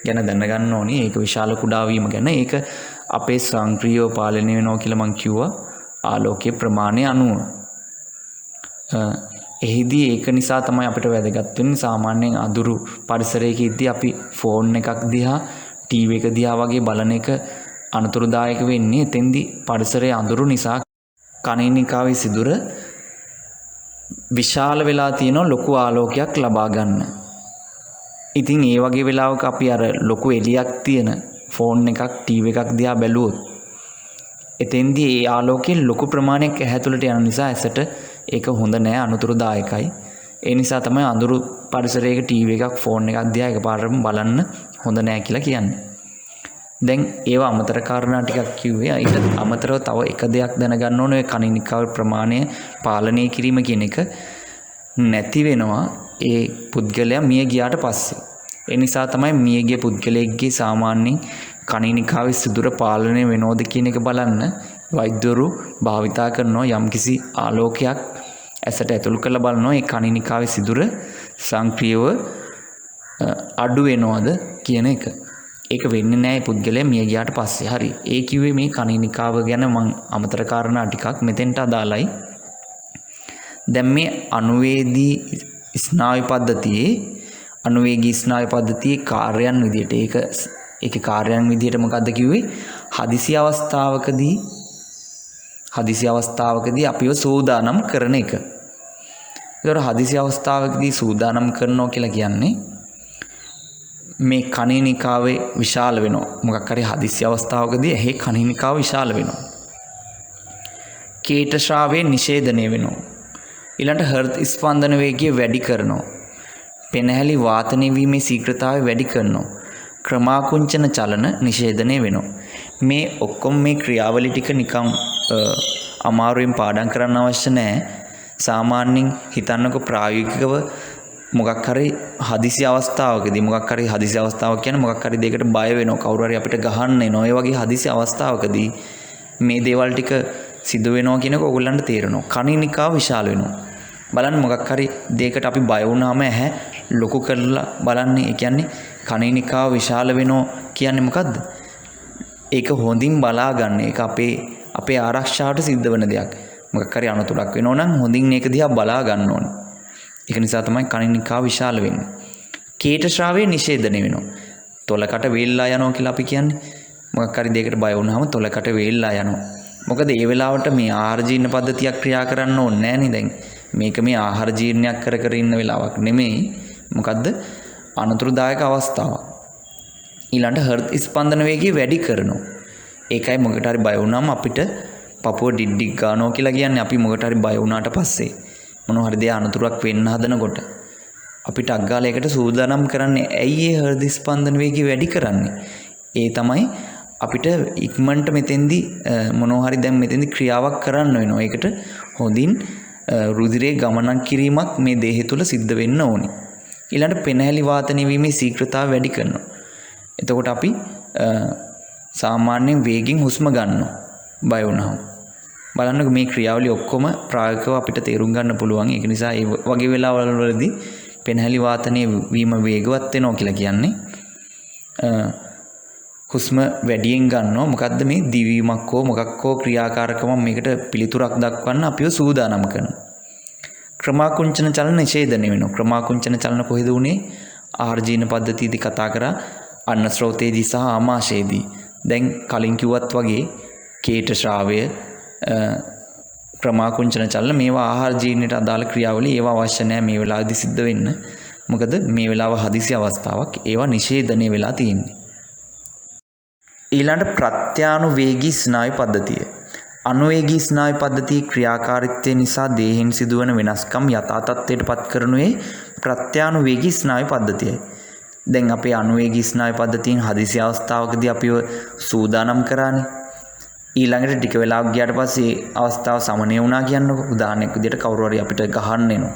ගැන දැනගන්න ඕනි. ඒක විශාල කුඩා වීම ගැන. ඒක අපේ සංක්‍රීයව පාලනය වෙනවා කියලා මම කිව්වා ආලෝකයේ ප්‍රමාණය අනුව. එහිදී ඒක නිසා තමයි අපිට වැදගත් වෙන්නේ සාමාන්‍යයෙන් අඳුරු පරිසරයක ඉද්දී අපි ෆෝන් එකක් දිහා ටීවී එක දිහා වගේ බලන එක අනතුරුදායක වෙන්නේ. එතෙන්දී පරිසරයේ අඳුරු නිසා කණිනිකාවේ සිදුර විශාල වෙලා තියෙන ලොකු ආලෝකයක් ලබා ගන්න. ඉතින් ඒ වගේ වෙලාවක අපි අර ලොකු එළියක් තියෙන ෆෝන් එකක් ටීවී එකක් දිහා බැලුවොත් එතෙන්දී ඒ ආලෝකයේ ලොකු ප්‍රමාණයක් ඇහැ තුළට යන නිසා ඇසට ඒක හොඳ නෑ, අනුතුරුදායකයි. ඒ නිසා තමයි අඳුරු පරිසරයක ටීවී එකක් ෆෝන් එකක් දිහා එකපාරටම බලන්න හොඳ නෑ කියලා කියන්නේ. දැන් ඒවා අමතර කාරණා ටිකක් කිව්වේ. ඊට අමතරව තව එක දෙයක් දැනගන්න ඕනේ. ඔය කණිනිකාවේ ප්‍රමාණය පාලනය කිරීම කියන එක නැති වෙනවා ඒ පුද්ගලයා මිය ගියාට පස්සේ. ඒ නිසා තමයි මියගිය පුද්ගලයෙක්ගේ සාමාන්‍යයෙන් කණිනිකාවේ සිදුර පාලනය වෙනවද කියන එක බලන්න වෛද්‍යවරු භාවිතා කරනවා. යම්කිසි ආලෝකයක් ඇසට ඇතුළු කරලා බලනවා ඒ කණිනිකාවේ සිදුර සංක්‍රීයව අඩු වෙනවද කියන එක. ඒක වෙන්නේ නැහැ පුද්ගලයා මිය ගියාට පස්සේ. හරි. ඒ කිව්වේ මේ කණිනිකාව ගැන මම අමතර කාරණා ටිකක් මෙතෙන්ට අදාළයි. දැන් මේ අනුවේදී ස්නායු පද්ධතියේ අනුවේගී ස්නායු පද්ධතියේ කාර්යයන් විදියට ඒකේ කාර්යයන් විදියට මොකද්ද කිව්වේ? හදිසි අවස්ථාවකදී අපිව සූදානම් කරන එක. ඒතර හදිසි අවස්ථාවකදී සූදානම් කරනවා කියලා කියන්නේ මේ කණිනිකාවේ විශාල වෙනවා. මොකක් හරි හදිසි අවස්ථාවකදී ඇහි කණිනිකාව විශාල වෙනවා. කේට ශ්‍රාවයේ නිෂේධනය වෙනවා. ඊළඟට හෘද ස්පන්දන වේගය වැඩි කරනවා. පෙනහැලි වාතනය වීමේ ශීඝ්‍රතාවය වැඩි කරනවා. ක්‍රමාකුංචන චලන නිෂේධනය වෙනවා. මේ ඔක්කොම මේ ක්‍රියාවලි ටික නිකම් අමාරුවෙන් පාඩම් කරන්න අවශ්‍ය නැහැ. සාමාන්‍යයෙන් හිතන්නකො ප්‍රායෝගිකව මොකක් හරි හදිසි අවස්ථාවකදී මොකක් හරි හදිසි අවස්ථාවක් කියන්නේ මොකක් හරි දෙයකට බය වෙනවා, කවුරු හරි අපිට ගහන්න එනවා. ඒ වගේ හදිසි අවස්ථාවකදී මේ දේවල් ටික සිදු වෙනවා කියනක ඕගොල්ලන්ට තේරෙනවා. කණිනිකාව විශාල වෙනවා. බලන්න මොකක් හරි දෙයකට අපි බය වුණාම ඇහැ ලොකු කරලා බලන්නේ. ඒ කියන්නේ කණිනිකාව විශාල වෙනවා කියන්නේ මොකද්ද? ඒක හොඳින් බලා ගන්න. ඒක අපේ ආරක්ෂාවට සිද්ධ වෙන දෙයක්. මොකක් හරි අනතුරක් වෙනවා නම් හොඳින් මේක දිහා බලා ගන්න ඕනේ. ඒක නිසා තමයි කණිනිකාව විශාල වෙන්නේ. කේට ශ්‍රාවයේ නිෂේධනය වෙනවා. තොලකට වේල්ලා යනවා කියලා අපි කියන්නේ. මොකක් හරි දෙයකට බය වුණාම තොලකට වේල්ලා යනවා. මොකද ඒ වෙලාවට මේ ආහාර ජීර්ණ පද්ධතියක් ක්‍රියා කරන්න ඕනේ නැහැ නේ. දැන් මේක මේ ආහාර ජීර්ණයක් කර කර ඉන්න වෙලාවක් නෙමෙයි. මොකද්ද? අනතුරුදායක අවස්ථාවක්. ඊළඟට හෘද ස්පන්දන වේගය වැඩි කරනවා. ඒකයි මොකට හරි බය වුණාම අපිට පපුව ඩිඩ්ඩික් ගන්නවා කියලා කියන්නේ. අපි මොකට හරි බය වුණාට පස්සේ මොනවා හරි දෙයක් අනතුරක් වෙන්න හදනකොට අපිට අග්ගාලයකට සූදානම් කරන්නේ ඇයි ඒ හෘද ස්පන්දන වේගය වැඩි කරන්නේ? ඒ තමයි අපිට ඉක්මනට මෙතෙන්දී මොනවා හරි දැන් මෙතෙන්දී ක්‍රියාවක් කරන්න වෙනවා. ඒකට හොඳින් රුධිරයේ ගමනක් කිරීමක් මේ දේහය තුල සිද්ධ වෙන්න ඕනේ. ඊළඟට පෙනහැලි වාතනය වීමේ ශීඝ්‍රතාවය වැඩි කරනවා. එතකොට අපි සාමාන්‍යයෙන් වේගෙන් හුස්ම ගන්නවා බය වුණාම. බලන්නකො මේ ක්‍රියාවලිය ඔක්කොම ප්‍රායෝගිකව අපිට තේරුම් ගන්න පුළුවන්. ඒක නිසා ඒ වගේ වෙලාවල් වලදී පෙනහැලි වාතනයේ වීම වේගවත් වෙනවා කියලා කියන්නේ හුස්ම වැඩියෙන් ගන්නවා. මොකද්ද මේ දිවීමක් හෝ මොකක් හෝ ක්‍රියාකාරකමක් මේකට පිළිතුරක් දක්වන්න අපිව සූදානම් කරනවා. ක්‍රමාකුංචන චලන නිෂේධනය වෙනවා. ක්‍රමාකුංචන චලන කොහෙද උනේ? ආහාර ජීර්ණ පද්ධතියේදී කතා කරා අන්න ස්රෝතයේදී සහ ආමාශයේදී. දැන් කලින් කිව්වත් වගේ කේට ශ්‍රාවය ක්‍රමාකුංචන චලන මේවා ආහාර ජීර්ණයට අදාළ ක්‍රියාවලිය. ඒවා අවශ්‍ය නැහැ මේ වෙලාවේදී සිද්ධ වෙන්න. මොකද මේ වෙලාව හදිසි අවස්ථාවක්. ඒවා නිෂේධනය වෙලා තියෙන්නේ. ඊළඟ ප්‍රත්‍යානුවේගී ස්නායු පද්ධතිය. අනුවේගී ස්නායු පද්ධතියේ ක්‍රියාකාරීත්වය නිසා දේහෙන් සිදුවන වෙනස්කම් යථා තත්ත්වයට පත් කරනුයේ ප්‍රත්‍යානුවේගී ස්නායු පද්ධතියයි. දැන් අපේ අනුවේගී ස්නායු පද්ධතියෙන් හදිසි අවස්ථාවකදී අපිව සූදානම් කරානේ. ඊළඟට ටික වෙලාවක් ගියාට පස්සේ අවස්ථාව සමනය වුණා කියන්නකො. උදාහරණයක් විදිහට කවුරු හරි අපිට ගහන්න එනවා.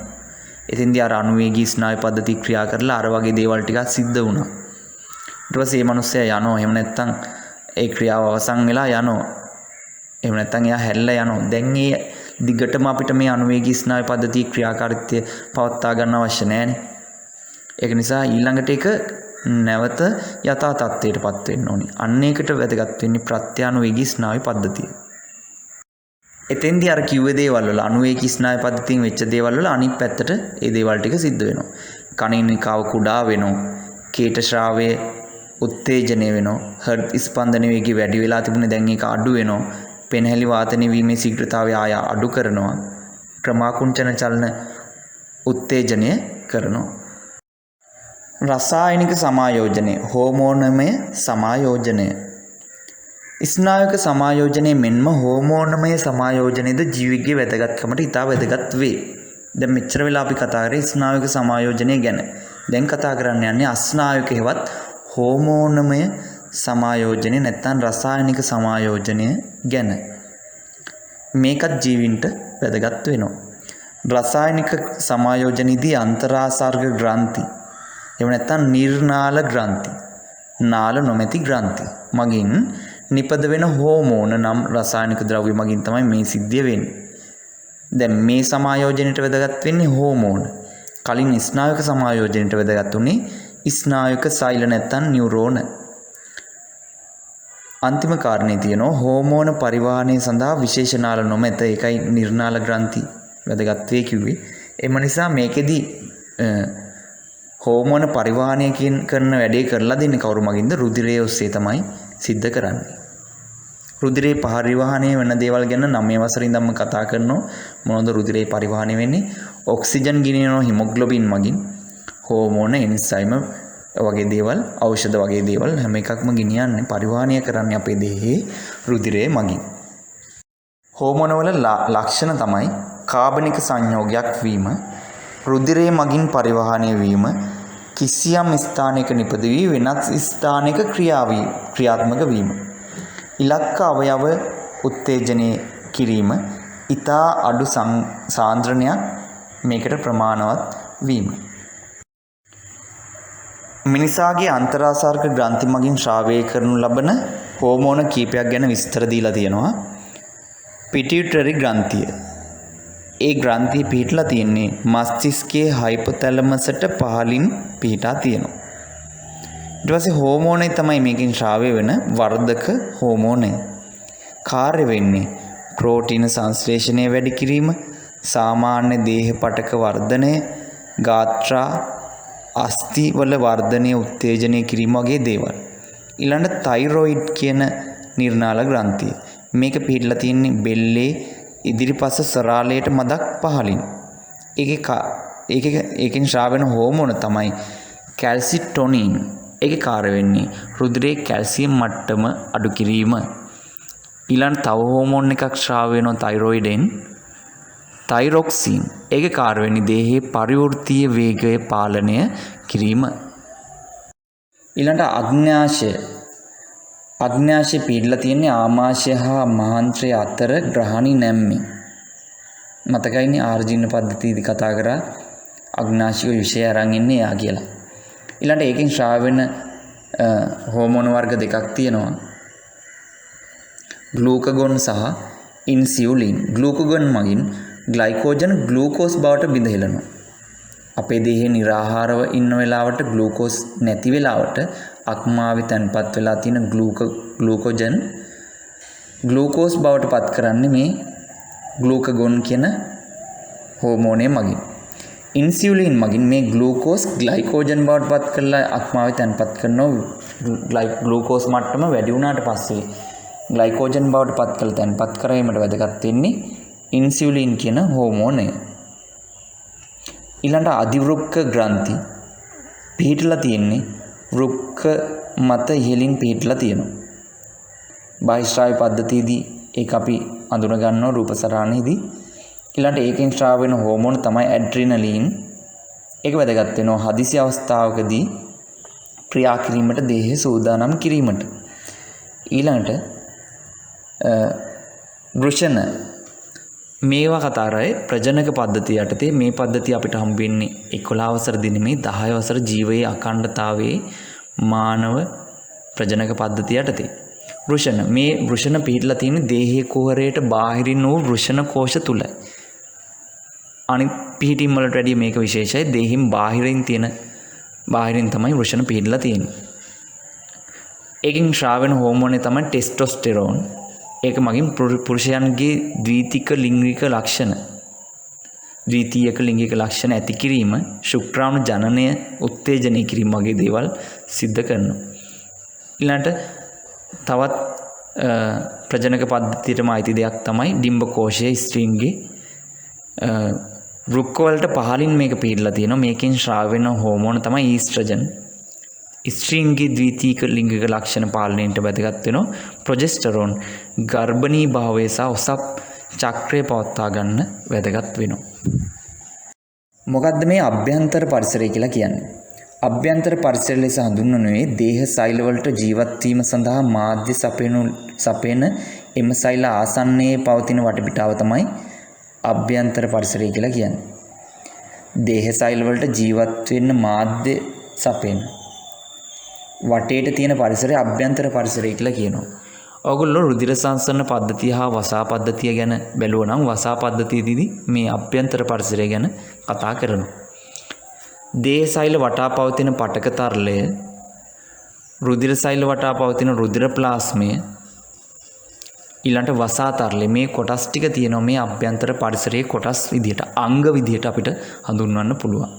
එතෙන්දී අර අනුවේගී ස්නායු පද්ධතිය ක්‍රියා කරලා අර වගේ දේවල් ටිකක් සිද්ධ වුණා. ඊට පස්සේ මේ මිනිස්සයා යනවා. එහෙම නැත්නම් ඒ ක්‍රියාව අවසන් වෙලා යනවා. එහෙම නැත්නම් එයා හැල්ලා යනවා. දැන් මේ දිගටම අපිට මේ අනුවේගී ස්නායු පද්ධතියේ ක්‍රියාකාරීත්වය පවත්වා ගන්න අවශ්‍ය නැහැනේ. ඒක නිසා ඊළඟට ඒක නැවත යථා තත්ත්වයටපත් වෙන්න ඕනේ. අන්න ඒකට වැදගත් වෙන්නේ ප්‍රත්‍යානුවේගී ස්නායු පද්ධතිය. එතෙන්දී අර කිව්වේ දේවල් වල අනුවේගී ස්නායු පද්ධතියෙන් වෙච්ච දේවල් වල අනිත් පැත්තට ඒ දේවල් ටික සිද්ධ වෙනවා. කණිනිකාව කුඩා වෙනවා. කීට ශ්‍රාවය උත්තේජනය වෙනවා. හර්ට් ස්පන්දන වේගය වැඩි වෙලා තිබුණේ දැන් ඒක අඩු වෙනවා. පෙනහැලි වාතනය වීමේ ශීඝ්‍රතාවය ආය අඩු කරනවා. ක්‍රමාකුංචන චලන උත්තේජනය කරනවා. රසායනික සමායෝජනය, හෝමෝනමය සමායෝජනය. ස්නායුක සමායෝජනය මෙන්ම හෝමෝනමය සමායෝජනයද ජීවිතයේ වැදගත්කමට ඉතා වැදගත් වේ. දැන් මෙච්චර වෙලා අපි කතා කරේ ස්නායුක සමායෝජනය ගැන. දැන් කතා කරන්න යන්නේ අස්නායුක හේවත් හෝමෝනමය සමායෝජනය නැත්නම් රසායනික සමායෝජනය ගැන. මේකත් ජීවින්ට වැදගත් වෙනවා. රසායනික සමායෝජනයේදී අන්තරාසර්ග ග්‍රන්ථි එහෙම නැත්නම් නිර්නාල ග්‍රන්ථි, නාල නොමැති ග්‍රන්ථි මගින් නිපද වෙන හෝමෝන නම් රසායනික ද්‍රව්‍ය මගින් තමයි මේ සිද්ධිය වෙන්නේ. දැන් මේ සමායෝජනයට වැදගත් වෙන්නේ හෝමෝන. කලින් ස්නායුක සමායෝජනයට වැදගත් උනේ ස්නායුක සෛල නැත්නම් නියුරෝන. අන්තිම කාරණේ තියෙනවා හෝමෝන පරිවාහනය සඳහා විශේෂනාල නොමැත. ඒකයි නිර්නාල ග්‍රන්ථි වැදගත් වේ කිව්වේ. එම නිසා මේකෙදි හෝමෝන පරිවාහනය කරන වැඩේ කරලා දෙන්නේ කවුරු මගින්ද? රුධිරය ඔස්සේ තමයි සිද්ධ කරන්නේ. රුධිරේ පරිවාහනය වෙන දේවල් ගැන 9 වසරේ ඉඳන්ම කතා කරනවා. මොනවද රුධිරේ පරිවාහනය වෙන්නේ? ඔක්සිජන් ගිනිනන හිමොග්ලොබින් මගින්, හෝමෝන, එන්සයිම වගේ දේවල්, ඖෂධ වගේ දේවල් හැම එකක්ම ගෙනියන්නේ පරිවාහනය කරන්නේ අපේ දේහයේ රුධිරය මගින්. හෝමෝන වල ලක්ෂණ තමයි කාබනික සංයෝගයක් වීම, රුධිරය මගින් පරිවාහනය වීම, කිසියම් ස්ථානයක නිපද වී වෙනත් ස්ථානයක ක්‍රියාත්මක වීම, ඉලක්ක අවයව උත්තේජනය කිරීම, ඊතා අඩු සාන්ද්‍රණයක් මේකට ප්‍රමාණවත් වීම. මිනිසාගේ අන්තරාසර්ග ග්‍රන්ථි මගින් ශ්‍රාවය කරනු ලබන හෝමෝන කීපයක් ගැන විස්තර දීලා තියෙනවා. පිටියුටරි ග්‍රන්ථිය. ඒ ග්‍රන්ථිය පිහිටලා තියෙන්නේ මස්තිෂ්කයේ හයිපොතැලමසට පහළින් පිහිටා තියෙනවා. ඊට පස්සේ හෝමෝනේ තමයි මේකෙන් ශ්‍රාවය වෙන වර්ධක හෝමෝනය. කාර්ය වෙන්නේ ප්‍රෝටීන සංශ්ලේෂණය වැඩි කිරීම, සාමාන්‍ය දේහ පටක වර්ධනය, ගාත්‍රා අස්ථි වල වර්ධනය උත්තේජනය කිරීම වගේ දේවල්. ඊළඟ තයිරොයිඩ් කියන නිර්නාල ග්‍රන්ථිය. මේක පිහිටලා තියෙන්නේ බෙල්ලේ ඉදිරිපස සරාලයට මදක් පහළින්. ඒකෙන් ශ්‍රාවන හෝමෝන තමයි කැල්සිටොනින්. ඒකේ කාර්ය වෙන්නේ රුධිරයේ කැල්සියම් මට්ටම අඩු කිරීම. ඊළඟ තව හෝමෝන් එකක් ශ්‍රාව වෙනවා තයිරොයිඩෙන්, තයිරොක්සින්. ඒකේ කාර්ය වෙන්නේ දේහයේ පරිවෘත්තීය වේගය පාලනය කිරීම. ඊළඟ අග්න්‍යාශය. අග්න්‍යාශය පිළිලා තියෙන්නේ ආමාශය හා මහාන්ත්‍රය අතර ග්‍රහණි නැම්මේ. මතකයිනේ ආර්ජින පද්ධතියේදී කතා කරා අග්න්‍යාශය විෂය අරන් ඉන්නේ යා කියලා. ඊළඟට ඒකෙන් ශ්‍රාව වෙන හෝමෝන වර්ග දෙකක් තියෙනවා. ග්ලූකගොන් සහ ඉන්සියුලින් ග්ලූකෝගන් මගින් ග්ලයිකෝජන් ග්ලූකෝස් බවට බිඳ හෙළනවා. අපේ දේහේ නිරාහාරව ඉන්න වෙලාවට ග්ලූකෝස් නැති වෙලාවට අක්මාවේ තැන්පත් වෙලා තියෙන ග්ලූකෝජන් ග්ලූකෝස් බවට පත් කරන්නේ මේ ග්ලූකගොන් කියන හෝමෝනය මගින්. ඉන්සියුලින් මගින් මේ ග්ලූකෝස් ග්ලයිකෝජන් බවට පත් කරලා අක්මාවේ තැන්පත් කරනවා. ග්ලූකෝස් මට්ටම වැඩි වුණාට පස්සේ ග්ලයිකෝජන් බවට පත් කරලා තැන්පත් කිරීමට වැදගත් වෙන්නේ ඉන්සියුලින් කියන හෝමෝනය. ඊළඟට අධිවෘක්ක ග්‍රන්ථි පිහිටලා තියෙන්නේ වෘක්ක මත ඉහළින් පිහිටලා තියෙනවා. බාහිස්ත්‍රාව පද්ධතියේදී ඒක අපි අඳුන ගන්නවා රූප සරාණෙහිදී. ඊළඟට ඒකෙන් ස්‍රාව වෙන හෝමෝන තමයි ඇඩ්‍රිනලින්. ඒක වැදගත් වෙනවා හදිසි අවස්ථාවකදී ක්‍රියා කිරීමට දේහය සූදානම් කිරීමට. ඊළඟට වෘෂණ මේවා කතාරයි ප්‍රජනක පද්ධතිය යටතේ මේ පද්ධතිය අපිට හම්බ වෙන්නේ 11 වසර දිනෙමේ 10 වසර ජීවයේ අඛණ්ඩතාවයේ මානව ප්‍රජනක පද්ධතිය යටතේ. වෘෂණ පිහිටලා තියෙන දේහයේ කුහරයට බාහිරින් වූ වෘෂණ කෝෂ තුලයි. අනිත් පිහිටීම් වලට වැඩිය මේක විශේෂයි. දේහින් බාහිරින් තමයි වෘෂණ පිහිටලා තියෙන්නේ. ඒකෙන් ශ්‍රාවණ හෝමෝනේ තමයි ටෙස්ටොස්ටෙරෝන්. ඒක මගින් පුරුෂයන්ගේ ද්විතීයික ලිංගික ලක්ෂණ ඇති කිරීම, ශුක්‍රාණු ජනනය උත්තේජනය කිරීම වගේ දේවල් සිද්ධ කරනවා. ඊළඟට තවත් ප්‍රජනක පද්ධතියටම අයිති දෙයක් තමයි ඩිම්බ කෝෂයේ ස්ත්‍රීන්ගේ වෘක්ක වලට පහළින් මේක පිළිලා තියෙනවා. මේකෙන් ශ්‍රාව වෙන හෝමෝන තමයි ඊස්ට්‍රජන්. ස්ත්‍රීන්ගේ ද්විතීයික ලිංගික ලක්ෂණ පාලනයට වැදගත් වෙනවා. ප්‍රොජෙස්ටරෝන් ගර්භණී භාවය සහ ඔසප් චක්‍රය පවත්වා ගන්න වැදගත් වෙනවා. මොකද්ද මේ අභ්‍යන්තර පරිසරය කියලා කියන්නේ? අභ්‍යන්තර පරිසරය ලෙස හඳුන්වන්නේ දේහ සෛල වලට ජීවත් වීම සඳහා මාධ්‍ය සපයන එම සෛල ආසන්නයේ පවතින වටපිටාව තමයි අභ්‍යන්තර පරිසරය කියලා කියන්නේ. දේහ සෛල වලට ජීවත් වෙන්න මාධ්‍ය සපයන වටේට තියෙන පරිසරය අභ්‍යන්තර පරිසරය කියලා කියනවා. ඔයගොල්ලෝ රුධිර සංසරණ පද්ධතිය හා වසා පද්ධතිය ගැන බැලුවා නම් වසා පද්ධතියේදී මේ අභ්‍යන්තර පරිසරය ගැන කතා කරනවා. දේහ සෛල වටා පවතින පටක තරලය, රුධිර සෛල වටා පවතින රුධිර ප්ලාස්මය, ඊළඟට වසා තරලය මේ කොටස් ටික තියෙනවා මේ අභ්‍යන්තර පරිසරයේ කොටස් විදියට අංග විදියට අපිට හඳුන්වන්න පුළුවන්.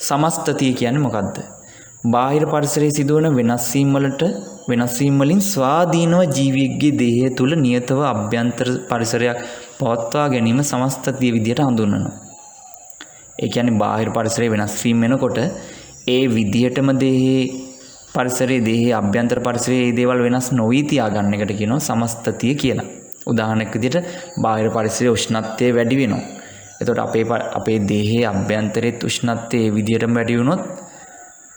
සමස්තතිය කියන්නේ මොකද්ද? බාහිර පරිසරයේ සිදුවන වෙනස් වීම් වලින් ස්වාධීනව ජීවියෙක්ගේ දේහය තුල නියතව අභ්‍යන්තර පරිසරයක් පවත්වා ගැනීම සමස්තතිය විදියට හඳුන්වනවා. ඒ කියන්නේ බාහිර පරිසරයේ වෙනස් වීම වෙනකොට ඒ විදියටම දේහයේ අභ්‍යන්තර පරිසරයේ මේ දේවල් වෙනස් නොවි තියාගන්න එකට කියනවා සමස්තතිය කියලා. උදාහරණයක් විදියට බාහිර පරිසරයේ උෂ්ණත්වය වැඩි වෙනවා. එතකොට අපේ දේහයේ අභ්‍යන්තරයේ උෂ්ණත්වය ඒ විදියටම වැඩි වුණොත්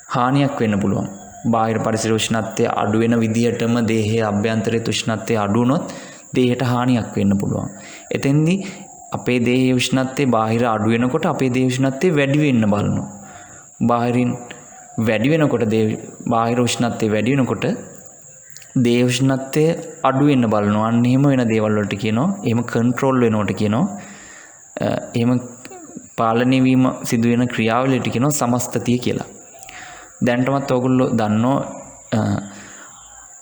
හානියක් වෙන්න පුළුවන්. බාහිර පරිසර උෂ්ණත්වය අඩු වෙන විදිහටම දේහයේ අභ්‍යන්තරයේ උෂ්ණත්වය අඩු වුණොත් දේහයට හානියක් වෙන්න පුළුවන්. එතෙන්දී අපේ දේහයේ උෂ්ණත්වය බාහිර අඩු වෙනකොට අපේ දේහ උෂ්ණත්වය වැඩි වෙන්න බලනවා. බාහිරින් වැඩි වෙනකොට බාහිර උෂ්ණත්වය වැඩි වෙනකොට දේහ උෂ්ණත්වය අඩු වෙන්න බලනවා. අන්න එහෙම වෙන දේවල් වලට කියනවා, එහෙම කන්ට්‍රෝල් වෙනවට කියනවා, එහෙම පාලනය වීම සිදු වෙන ක්‍රියාවලියට කියනවා සමස්තතිය කියලා. දැනටමත් ඔයගොල්ලෝ දන්නෝ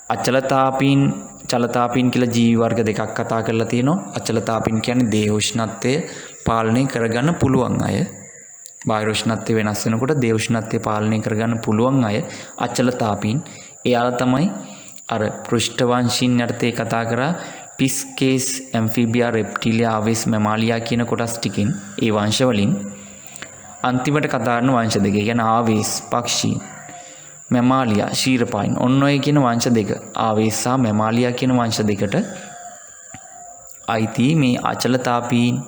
අචලතාපීන් චලතාපීන් කියලා ජීවි වර්ග දෙකක් කතා කරලා තියෙනවා. අචලතාපීන් කියන්නේ දේහ උෂ්ණත්වය පාලනය කරගන්න පුළුවන් අය. බාහිර උෂ්ණත්වය වෙනස් වෙනකොට දේහ උෂ්ණත්වය පාලනය කරගන්න පුළුවන් අය අචලතාපීන්. එයාලා තමයි අර පෘෂ්ඨවංශීන් යටතේ කතා කරා පිස්කේස්, ඇම්ෆිබියා, රෙප්ටිලියා, ආවෙස්, මැමාලියා කියන කොටස් ටිකෙන් ඒ වංශ වලින් අන්තිමට කතා කරන වංශ දෙක. කියන්නේ ආවේස් පක්ෂී, මැමාලියා ශීරපායින්. ඔන්න ඔය කියන වංශ දෙක, ආවේස් සහ මැමාලියා කියන වංශ දෙකට අයිති මේ අචලතාපීන්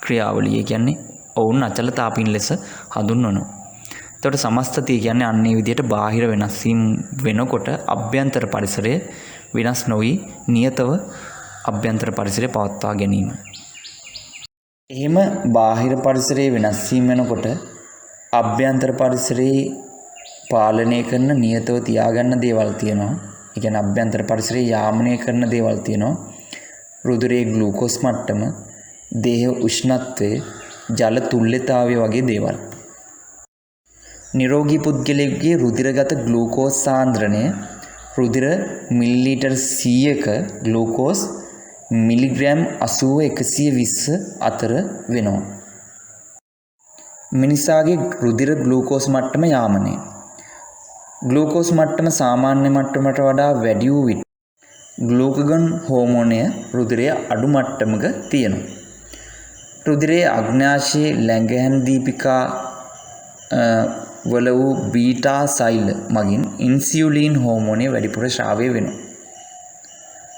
ක්‍රියාවලිය. කියන්නේ ඔවුන් අචලතාපීන් ලෙස හඳුන්වනවා. එතකොට සමස්තතිය කියන්නේ අන්නේ විදිහට බාහිර වෙනස් වීම වෙනකොට අභ්‍යන්තර පරිසරය වෙනස් නොවි නියතව අභ්‍යන්තර පරිසරය පවත්වා ගැනීම. එහෙම බාහිර පරිසරයේ වෙනස් වීම වෙනකොට අභ්‍යන්තර පරිසරයේ පාලනය කරන නියතව තියාගන්න දේවල් තියෙනවා. ඒ කියන්නේ අභ්‍යන්තර පරිසරයේ යාමනය කරන දේවල් තියෙනවා. රුධිරයේ ග්ලූකෝස් මට්ටම, දේහ උෂ්ණත්වය, ජල තුල්‍යතාවය වගේ දේවල්. නිරෝගී පුද්ගලයෙකුගේ රුධිරගත ග්ලූකෝස් සාන්ද්‍රණය රුධිර මිලිලීටර් 100ක ග්ලූකෝස් මිලිග්‍රෑම් 80-120 අතර වෙනවා. මිනිසාගේ රුධිර ග්ලූකෝස් මට්ටම යාමනය. ග්ලූකෝස් මට්ටම සාමාන්‍ය මට්ටමට වඩා වැඩි වූ විට ග්ලූකගන් හෝමෝනය රුධිරයේ අඩු මට්ටමක තියෙනවා. රුධිරයේ අග්න්‍යාශයේ ලැංගහැන් දීපිකා වල වූ බීටා සෛල මගින් ඉන්සියුලින් හෝමෝනය වැඩිපුර ශ්‍රාවය වෙනවා.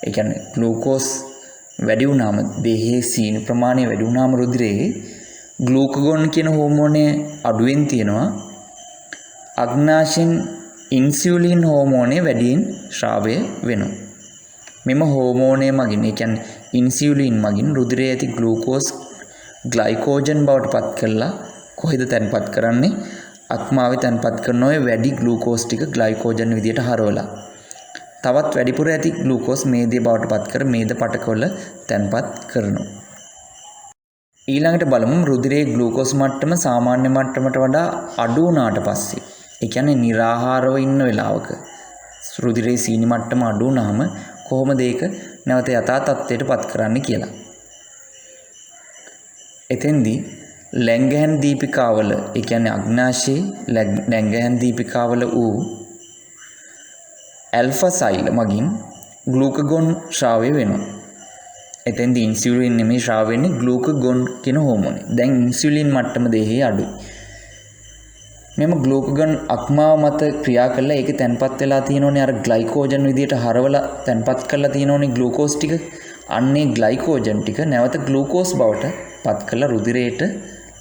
ඒ කියන්නේ ග්ලූකෝස් වැඩි වුණාම දේහයේ සීනි ප්‍රමාණය වැඩි වුණාම රුධිරයේ ග්ලූකගොන් කියන හෝමෝනය අඩුවෙන් තියෙනවා. අග්න්‍යාශයෙන් ඉන්සියුලින් හෝමෝනය වැඩියෙන් ශ්‍රාවය වෙනවා. මෙම හෝමෝනය මගින් ඒ කියන්නේ ඉන්සියුලින් මගින් රුධිරයේ ඇති ග්ලූකෝස් ග්ලයිකෝජන් බවට පත් කරලා කොහෙද තැන්පත් කරන්නේ? අක්මාවේ තැන්පත් කරන ඔය වැඩි ග්ලූකෝස් ටික ග්ලයිකෝජන් විදියට හරවලා. තවත් වැඩිපුර ඇති ග්ලූකෝස් මේදේ බවට පත් කර මේද පටකවල තැන්පත් කරනවා. ඊළඟට බලමු රුධිරයේ ග්ලූකෝස් මට්ටම සාමාන්‍ය මට්ටමට වඩා අඩු වුණාට පස්සේ. ඒ කියන්නේ निराහාරව ඉන්න වෙලාවක රුධිරයේ සීනි මට්ටම අඩු වුණාම කොහොමද ඒක නැවත යථා තත්ත්වයට පත් කරන්නේ කියලා. එතෙන්දී ලැංගහැන් දීපිකාවල ඒ කියන්නේ අග්න්‍යාශයේ ලැංගහැන් දීපිකාවල වූ ඇල්ෆා සෛල මගින් ග්ලූකගොන් ශ්‍රාවය වෙනවා. එතෙන්දී ඉන්සියුලින් නෙමෙයි ශ්‍රාවය වෙන්නේ ග්ලූකගොන් කියන හෝමෝනය. දැන් ඉන්සියුලින් මට්ටම දේහයේ අඩුයි. මෙම ග්ලූකගොන් අක්මාව මත ක්‍රියා කරලා ඒකේ තැන්පත් වෙලා තියෙනෝනේ අර ග්ලයිකෝජන් විදියට හරවලා තැන්පත් කරලා තියෙනෝනේ ග්ලූකෝස් ටික. අන්නේ ග්ලයිකෝජන් ටික නැවත ග්ලූකෝස් බවට පත් කරලා රුධිරයට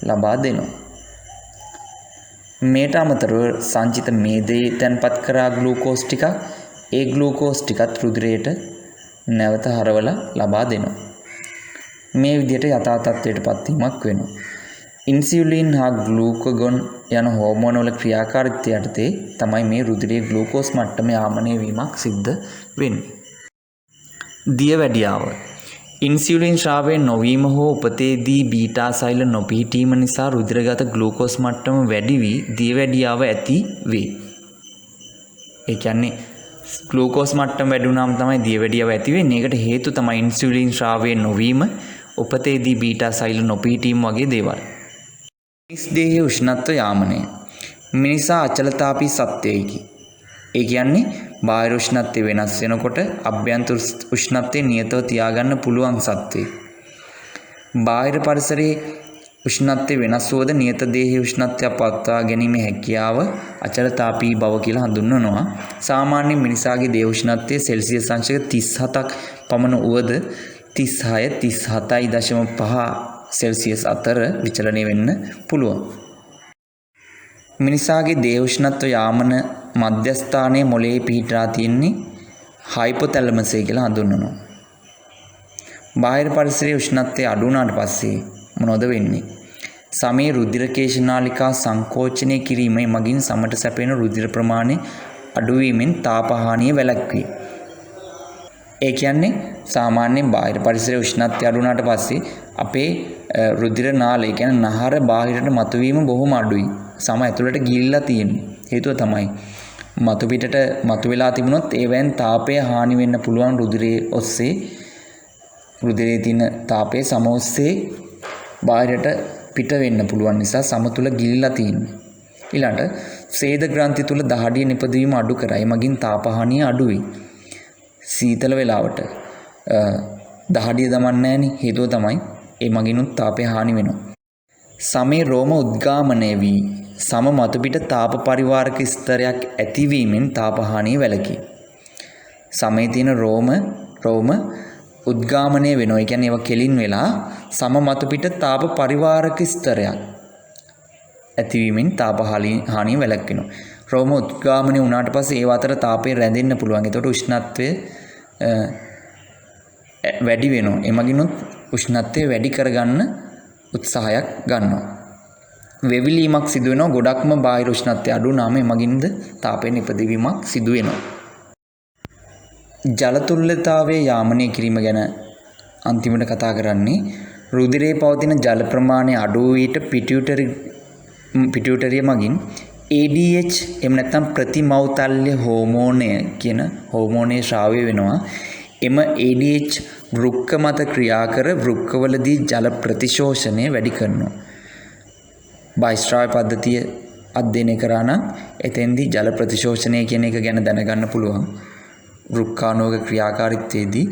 ලබා දෙනවා. මේට අමතරව සංචිත මේදේ තැන්පත් කරා ග්ලූකෝස් ටික ඒ ග්ලූකෝස් ටිකත් රුධිරයට නැවත හරවලා ලබා දෙනවා. මේ විදිහට යථා තත්ත්වයට පත්වීමක් වෙනවා. ඉන්සියුලින් හා ග්ලූකගොන් යන හෝමෝන වල ක්‍රියාකාරීත්වය යටතේ තමයි මේ රුධිරයේ ග්ලූකෝස් මට්ටම යාමනය වීමක් සිද්ධ වෙන්නේ. දියවැඩියාව ඉන්සියුලින් ශ්‍රාවය නොවීම හෝ උපතේදී බීටා සෛල නොපිහිටීම නිසා රුධිරගත ග්ලූකෝස් මට්ටම වැඩි වී දියවැඩියාව ඇති වේ. ඒ කියන්නේ ග්ලූකෝස් මට්ටම වැඩි වුණාම තමයි දියවැඩියාව ඇති වෙන්නේ. ඒකට හේතු තමයි ඉන්සියුලින් ශ්‍රාවය නොවීම, උපතේදී බීටා සෛල නොපිහිටීම වගේ දේවල්. මිනිස් දේහයේ උෂ්ණත්ව යාමනය. මිනිසා අචලතාපී සත්වයෙකි. ඒ කියන්නේ බාහිර උෂ්ණත්වය වෙනස් වෙනකොට අභ්‍යන්තර උෂ්ණත්වය නියතව තියාගන්න පුළුවන් සත්වෙක්. බාහිර පරිසරයේ උෂ්ණත්වය වෙනස් වුවද නියත දේහයේ උෂ්ණත්වය පවත්වා ගැනීමේ හැකියාව අචලතාපී බව කියලා හඳුන්වනවා. සාමාන්‍ය මිනිසාගේ දේහ උෂ්ණත්වය සෙල්සියස් අංශක 37ක් පමණ වුවද 36 37.5 සෙල්සියස් අතර විචලනය වෙන්න පුළුවන්. මිනිසාගේ දේහ උෂ්ණත්ව යාමන මධ්‍යස්ථානයේ මොළයේ පිහිටා තියෙන්නේ හයිපොතැලමස් කියලා හඳුන්වනවා. බාහිර පරිසරයේ උෂ්ණත්වය අඩු වුණාට පස්සේ මොනවද වෙන්නේ? සමේ රුධිර කේශනාලිකා සංකෝචනය කිරීමේ මගින් සමට සැපෙන රුධිර ප්‍රමාණය අඩු වීමෙන් තාපහානිය වැළැක්වේ. ඒ කියන්නේ සාමාන්‍යයෙන් බාහිර පරිසරයේ උෂ්ණත්වය අඩු වුණාට පස්සේ අපේ රුධිර නාලය කියන්නේ නහර බාහිරට මතුවීම බොහොම අඩුයි. සම ඇතුළට ගිලිලා තියෙන්නේ. හේතුව තමයි මතු පිටට මතුවලා තිබුණොත් ඒවෙන් තාපය හානි වෙන්න පුළුවන් රුධිරයේ ඔස්සේ. රුධිරයේ තියෙන තාපය සම ඔස්සේ බාහිරට පිට වෙන්න පුළුවන් නිසා සම තුල ගිලිලා තියෙන්නේ. ඊළඟට සේද ග්‍රන්ථි තුල දහඩිය නිපදවීම අඩු කරයි. මගින් තාපහානිය අඩුයි. සීතල වෙලාවට දහඩිය දමන්නේ නැහෙනි. හේතුව තමයි ඒ මගිනුත් තාපය හානි වෙනවා. සමේ රෝම උද්ගාමනය වී සම මතුපිට තාප පරිවාරක ස්තරයක් ඇතිවීමෙන් තාපහානිය වැළකේ. සමේ තියෙන රෝම උද්ගාමනය වෙනවා. ඒ කියන්නේ ඒවා කෙලින් වෙලා සම මතුපිට තාප පරිවාරක ස්තරයක් ඇතිවීමෙන් තාපහානිය වැළකෙනවා. රෝම උද්ගාමනය වුණාට පස්සේ ඒව අතර තාපය රැඳෙන්න පුළුවන්. ඒකට උෂ්ණත්වය වැඩි වෙනවා. එමගිනුත් උෂ්ණත්වය වැඩි කරගන්න උත්සාහයක් ගන්නවා. වෙවිලීමක් සිදු වෙනවා. ගොඩක්ම බාහිර උෂ්ණත්වය අඩු වුණාම එමගින්ද තාපයෙන් ඉපදවීමක් සිදු වෙනවා. ජල තුල්‍යතාවයේ යාමනය කිරීම ගැන අන්තිමට කතා කරන්නේ රුධිරයේ පවතින ජල ප්‍රමාණය අඩු වූ විට පිටියුටරිය මගින් ADH එහෙම නැත්නම් ප්‍රතිමෞතල්‍ය හෝමෝනය කියන හෝමෝනයේ ශ්‍රාවය වෙනවා. එම ADH වෘක්ක මත ක්‍රියා කර වෘක්කවලදී ජල ප්‍රතිශෝෂණය වැඩි කරනවා. බයිස්ට්‍රාව්‍ය පද්ධතිය අධ්‍යයනය කරා නම් එතෙන්දී ජල ප්‍රතිශෝෂණය කියන එක ගැන දැනගන්න පුළුවන්. වෘක්කාණුවක ක්‍රියාකාරීත්වයේදී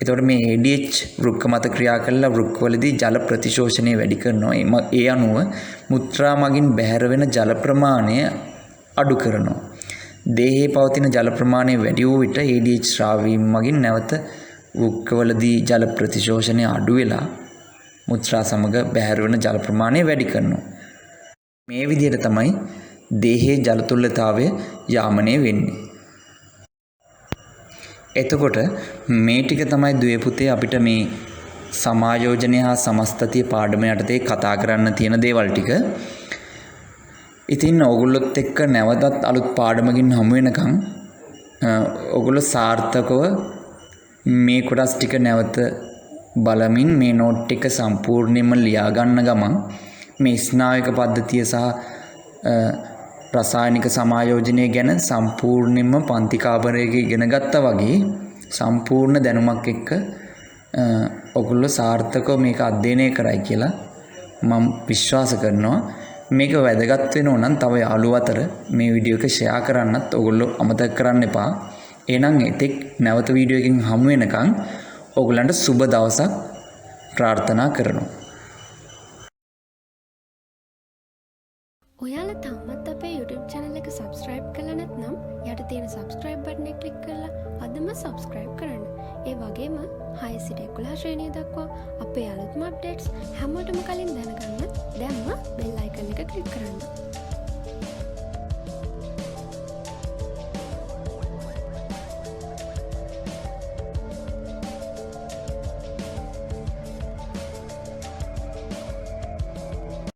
එතකොට මේ ADH වෘක්ක මත ක්‍රියා කරලා වෘක්කවලදී ජල ප්‍රතිශෝෂණය වැඩි කරනවා. ඒ අනුව මුත්‍රා මගින් බැහැර වෙන ජල ප්‍රමාණය අඩු කරනවා. දේහයේ පවතින ජල ප්‍රමාණය වැඩි වූ විට ADH ශ්‍රාවීම මගින් නැවත වෘක්කවලදී ජල ප්‍රතිශෝෂණය අඩු වෙලා මුත්‍රා සමග බැහැර වෙන ජල ප්‍රමාණය වැඩි කරනවා. මේ විදිහට තමයි දේහයේ ජල තුල්ලතාවය යාමනය වෙන්නේ. එතකොට මේ ටික තමයි දුවේ පුතේ අපිට මේ සමායෝජනය හා සමස්තතිය පාඩම යටතේ කතා කරන්න තියෙන දේවල් ටික. ඉතින් ඕගොල්ලොත් එක්ක නැවතත් අලුත් පාඩමකින් හමු වෙනකන් ඕගොල්ලෝ සාර්ථකව මේ කොටස් ටික නැවත බලමින් මේ නෝට් එක සම්පූර්ණයෙන්ම ලියා ගන්න ගමන් මේ ස්නායක පද්ධතිය සහ රසායනික සමායෝජනය ගැන සම්පූර්ණයෙන්ම පන්ති කාමරයක ඉගෙන ගත්තා වගේ සම්පූර්ණ දැනුමක් එක්ක ඔගොල්ලෝ සාර්ථකව මේක අධ්‍යයනය කරයි කියලා මම විශ්වාස කරනවා. මේක වැදගත් වෙනෝ නම් තව යාළුවෝ අතර මේ වීඩියෝ එක ෂෙයා කරන්නත් ඔයගොල්ලෝ අමතක කරන්න එපා. එහෙනම් එතෙක් නැවත වීඩියෝ එකකින් හමු වෙනකන් ඔයගලන්ට සුබ දවසක් ප්‍රාර්ථනා කරනවා. ඔයාලා තාමත් අපේ YouTube channel එක subscribe කරලා නැත්නම් යට තියෙන subscribe button එක click කරලා අදම subscribe කරන්න. ඒ වගේම 6 සිට 11 ශ්‍රේණිය දක්වා අපේ අලුත්ම updates හැමෝටම කලින් දැනගන්න දැම්ම bell icon එක click කරන්න.